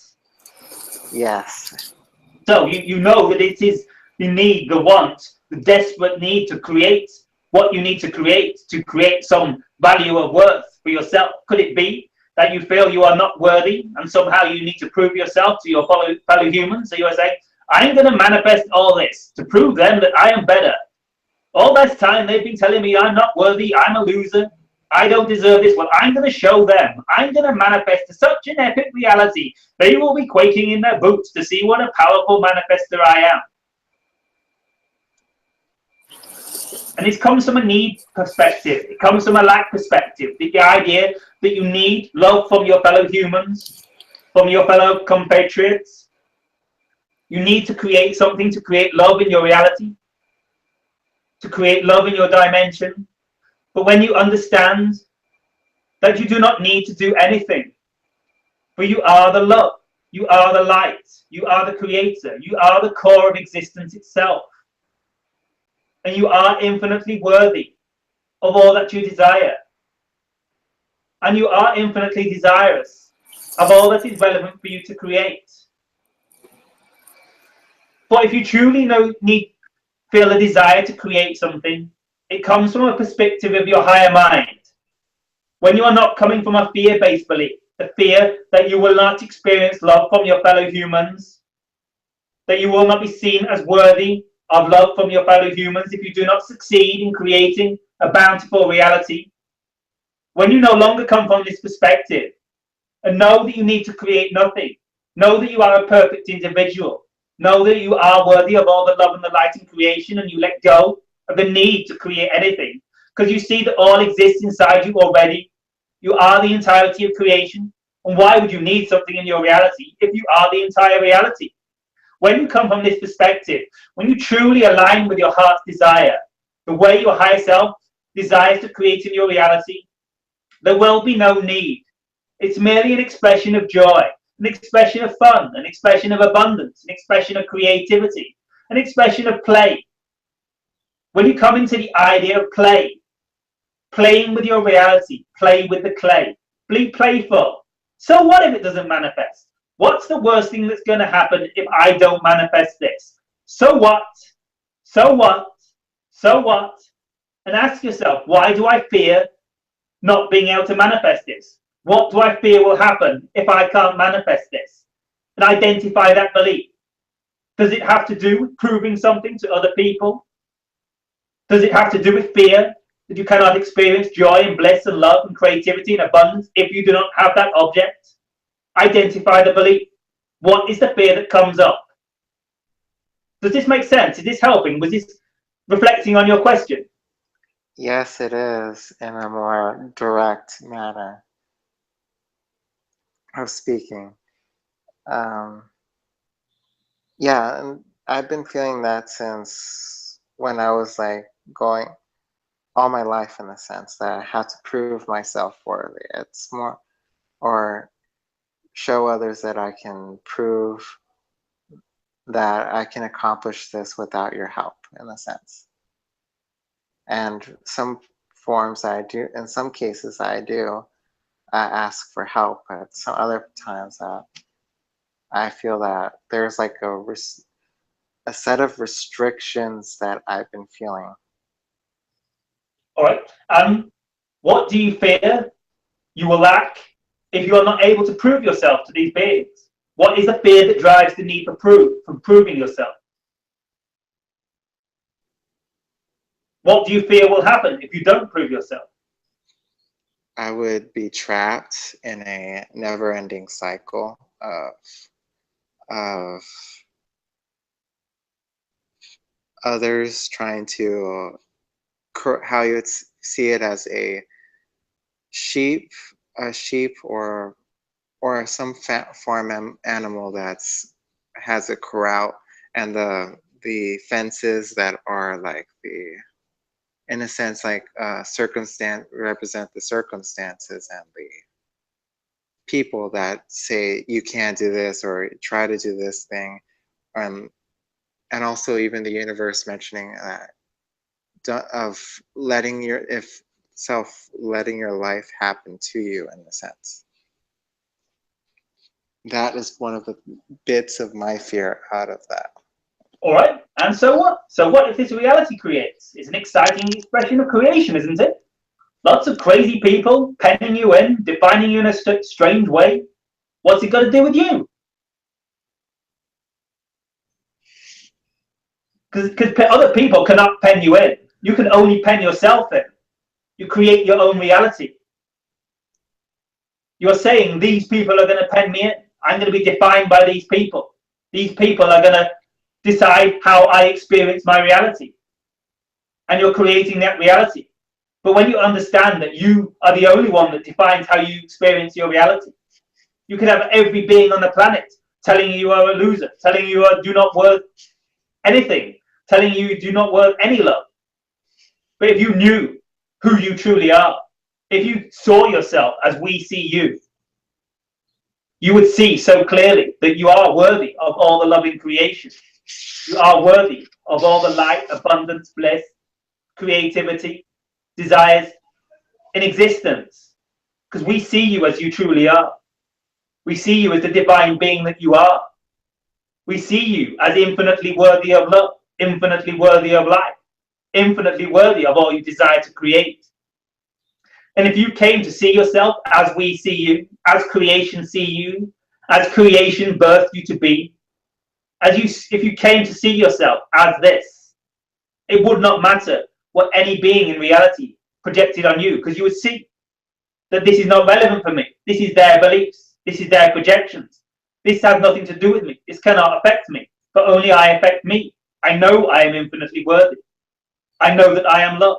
Yes. So you know that it is the need, the want, the desperate need to create what you need to create some value of worth for yourself. Could it be that you feel you are not worthy and somehow you need to prove yourself to your fellow humans? So you are saying, I'm going to manifest all this to prove them that I am better. All this time they've been telling me I'm not worthy, I'm a loser, I don't deserve this. Well, I'm going to show them. I'm going to manifest to such an epic reality. They will be quaking in their boots to see what a powerful manifester I am. And it comes from a need perspective. It comes from a lack perspective. The idea that you need love from your fellow humans, from your fellow compatriots. You need to create something to create love in your reality, to create love in your dimension. But when you understand that you do not need to do anything, for you are the love, you are the light, you are the creator, you are the core of existence itself. And you are infinitely worthy of all that you desire. And you are infinitely desirous of all that is relevant for you to create. But if you truly feel a desire to create something, it comes from a perspective of your higher mind. When you are not coming from a fear-based belief, the fear that you will not experience love from your fellow humans, that you will not be seen as worthy of love from your fellow humans if you do not succeed in creating a bountiful reality. When you no longer come from this perspective and know that you need to create nothing, know that you are a perfect individual, know that you are worthy of all the love and the light in creation, and you let go of the need to create anything because you see that all exists inside you already. You are the entirety of creation. And why would you need something in your reality if you are the entire reality? When you come from this perspective, when you truly align with your heart's desire, the way your higher self desires to create in your reality, there will be no need. It's merely an expression of joy, an expression of fun, an expression of abundance, an expression of creativity, an expression of play. When you come into the idea of play, playing with your reality, play with the clay, be playful. So what if it doesn't manifest? What's the worst thing that's going to happen if I don't manifest this? So what? So what? So what? And ask yourself, why do I fear not being able to manifest this? What do I fear will happen if I can't manifest this? And identify that belief. Does it have to do with proving something to other people? Does it have to do with fear that you cannot experience joy and bliss and love and creativity and abundance if you do not have that object? Identify the belief. What is the fear that comes up? Does this make sense? Is this helping? Was this reflecting on your question? Yes, it is, in a more direct manner of speaking. Yeah, and I've been feeling that since when I was like going all my life, in a sense that I had to prove myself worthy. It's more, or show others that I can prove that I can accomplish this without your help, in a sense. And some forms I do, in some cases I do ask for help, but some other times I feel that there's like a set of restrictions that I've been feeling. All right. What do you fear you will lack if you are not able to prove yourself to these beings? What is the fear that drives the need for proving yourself? What do you fear will happen if you don't prove yourself? I would be trapped in a never-ending cycle of others trying to, how you would see it as a sheep, or some farm animal has a corral, and the fences that are like in a sense, like represent the circumstances, and the people that say you can't do this or try to do this thing, and also even the universe mentioning of letting your life happen to you, in a sense. That is one of the bits of my fear out of that. All right, and so what? So what if this reality creates? It's an exciting expression of creation, isn't it? Lots of crazy people penning you in, defining you in a strange way. What's it got to do with you? Because other people cannot pen you in. You can only pen yourself in. You create your own reality. You're saying these people are going to pen me in. I'm going to be defined by these people. These people are going to decide how I experience my reality. And you're creating that reality. But when you understand that you are the only one that defines how you experience your reality, you could have every being on the planet telling you are a loser, telling you do not worth anything, telling you do not worth any love. But if you knew who you truly are, if you saw yourself as we see you, you would see so clearly that you are worthy of all the loving creation. You are worthy of all the light, abundance, bliss, creativity, desires in existence. Because we see you as you truly are. We see you as the divine being that you are. We see you as infinitely worthy of love, infinitely worthy of life, infinitely worthy of all you desire to create. And if you came to see yourself as we see you, as creation see you, as creation birthed you to be, if you came to see yourself as this, it would not matter what any being in reality projected on you, because you would see that this is not relevant for me. This is their beliefs. This is their projections. This has nothing to do with me. This cannot affect me, but only I affect me. I know I am infinitely worthy. I know that I am love.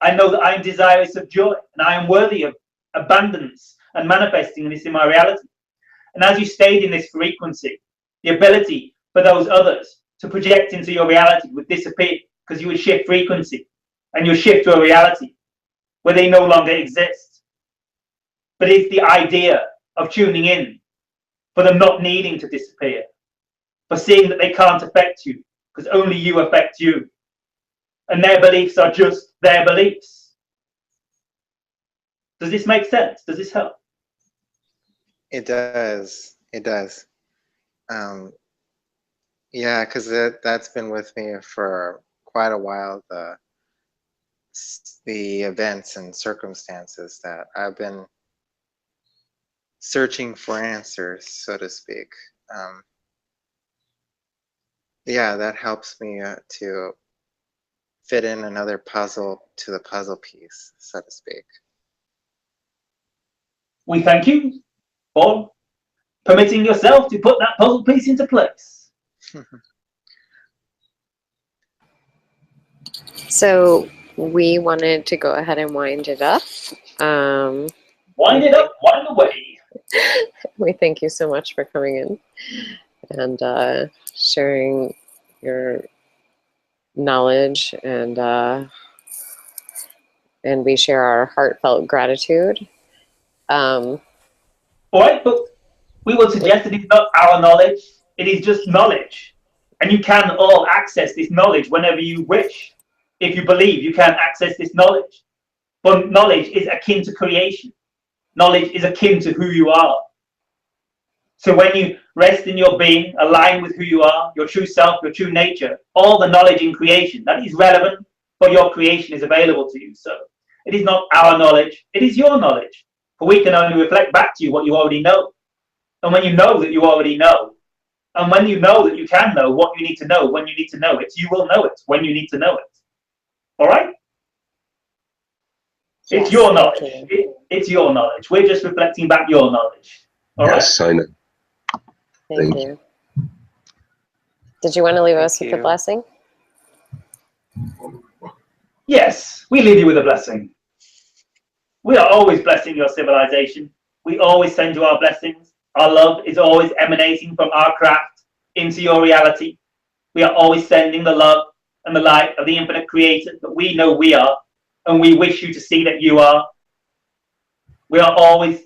I know that I am desirous of joy, and I am worthy of abundance and manifesting this in my reality. And as you stayed in this frequency, the ability for those others to project into your reality would disappear, because you would shift frequency and you shift to a reality where they no longer exist. But it's the idea of tuning in, for them not needing to disappear, for seeing that they can't affect you, because only you affect you. And their beliefs are just their beliefs. Does this make sense? Does this help? It does. It does. Yeah, because that's been with me for quite a while. The events and circumstances that I've been searching for answers, so to speak. Yeah, that helps me to fit in another puzzle to the puzzle piece, so to speak. We thank you for permitting yourself to put that puzzle piece into place. So we wanted to go ahead and wind it up. Wind it up, wind away. We thank you so much for coming in and sharing your knowledge, and we share our heartfelt gratitude. All right, but we would suggest that it's not our knowledge, it is just knowledge. And you can all access this knowledge whenever you wish. If you believe, you can access this knowledge. But knowledge is akin to creation. Knowledge is akin to who you are. So when you rest in your being, align with who you are, your true self, your true nature, all the knowledge in creation that is relevant for your creation is available to you. So it is not our knowledge, it is your knowledge. For we can only reflect back to you what you already know. And when you know that you already know, and when you know that you can know what you need to know when you need to know it, you will know it when you need to know it. All right? Yes, it's your knowledge. It's your knowledge. We're just reflecting back your knowledge. All yes, right? I know. Thank you. Did you want to leave us with a blessing? Yes, we leave you with a blessing. We are always blessing your civilization. We always send you our blessings. Our love is always emanating from our craft into your reality. We are always sending the love and the light of the infinite creator that we know we are, and we wish you to see that you are. We are always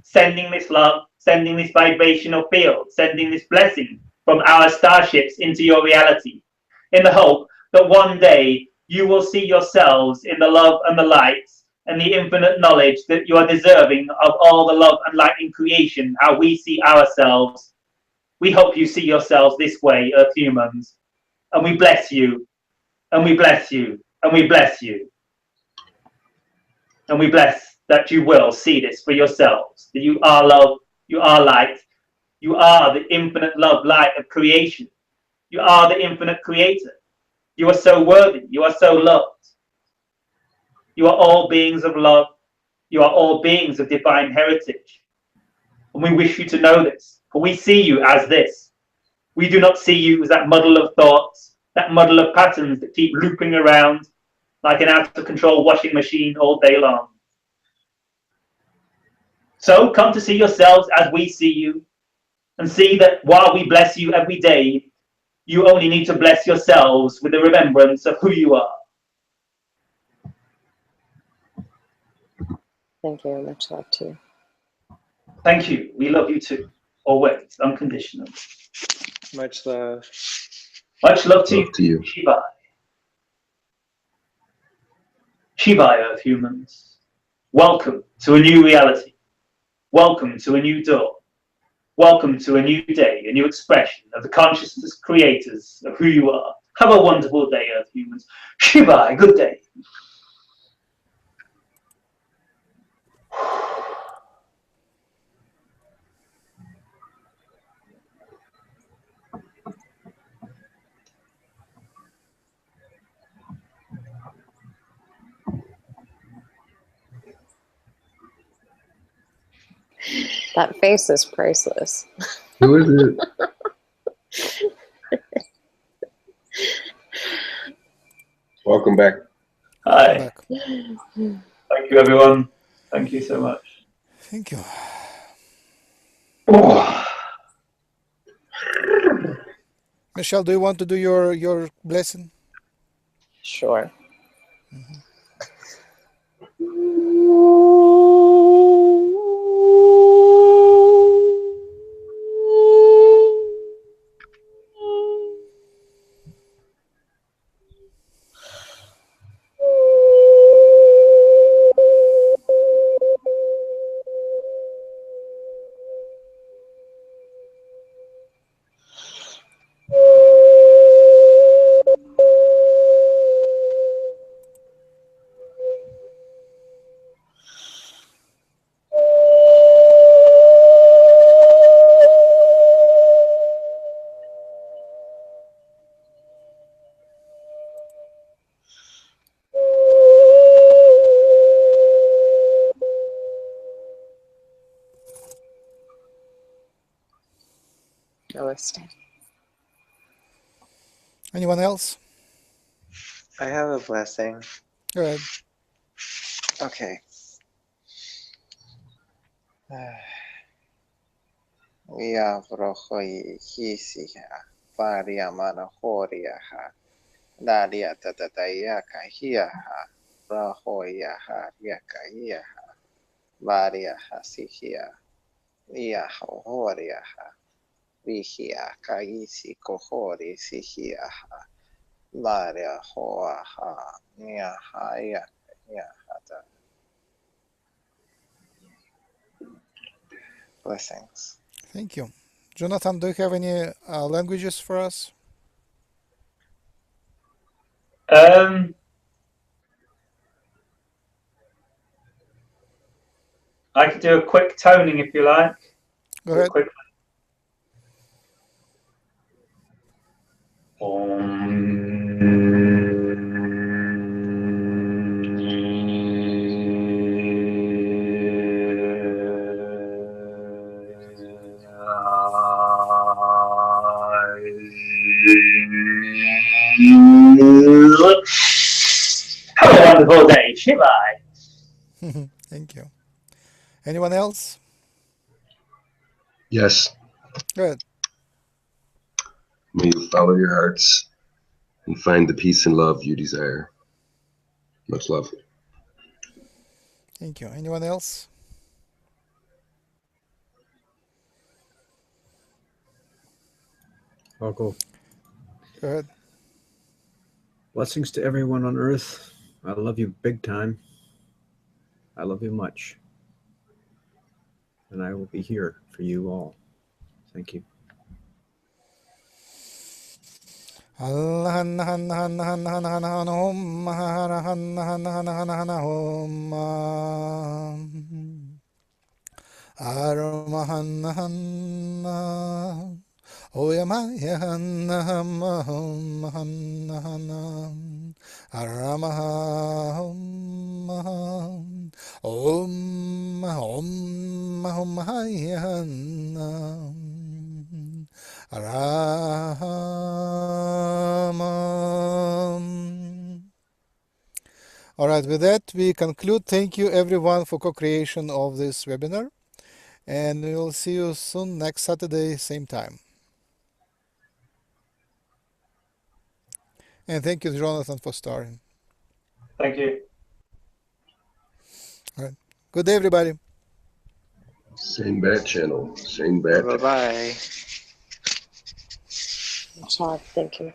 sending this love, sending this vibrational field, sending this blessing from our starships into your reality, in the hope that one day you will see yourselves in the love and the light and the infinite knowledge that you are deserving of all the love and light in creation, how we see ourselves. We hope you see yourselves this way, Earth humans, and we bless you, and we bless you, and we bless you. And we bless that you will see this for yourselves, that you are love, you are light, you are the infinite love light of creation. You are the infinite creator. You are so worthy, you are so loved. You are all beings of love. You are all beings of divine heritage. And we wish you to know this, for we see you as this. We do not see you as that muddle of thoughts, that muddle of patterns that keep looping around like an out-of-control washing machine all day long. So come to see yourselves as we see you, and see that while we bless you every day, you only need to bless yourselves with the remembrance of who you are. Thank you. Much love to you. Thank you. We love you too. Always, unconditionally. Much love. Much love to Love to you. Shiva. Shiva, Earth humans. Welcome to a new reality. Welcome to a new dawn. Welcome to a new day, a new expression of the consciousness creators of who you are. Have a wonderful day, Earth humans. Shiva, good day. That face is priceless. Who is it? Welcome back. Hi. Back. Thank you, everyone. Thank you so much. Thank you. Oh. Michelle, do you want to do your blessing? Sure. Namaste. Anyone else? I have a blessing. Go ahead. Okay. Ya vrohoi hisiha varia manahoria Nadia tatatayaka hiaha rahoyaha yakahiaha varia hasihia Yahooriaha Vihia Kaisi Kohori Sihiaha Varia Hoaha Nyahaya Nyahata. Blessings. Thank you. Jonathan, do you have any languages for us? I could do a quick toning if you like. Go ahead. Quick. Have a wonderful day. Shibai. Thank you. Anyone else? Yes. Good. May you follow your hearts and find the peace and love you desire. Much love. Thank you. Anyone else? Hucolo. Go ahead. Blessings to everyone on earth. I love you big time. I love you much. And I will be here for you all. Thank you. All right, with that, we conclude. Thank you, everyone, for co-creation of this webinar. And we will see you soon next Saturday, same time. And thank you, Jonathan, for starting. Thank you. All right. Good day, everybody. Same bat channel. Same bat. Bye bye. Thank you.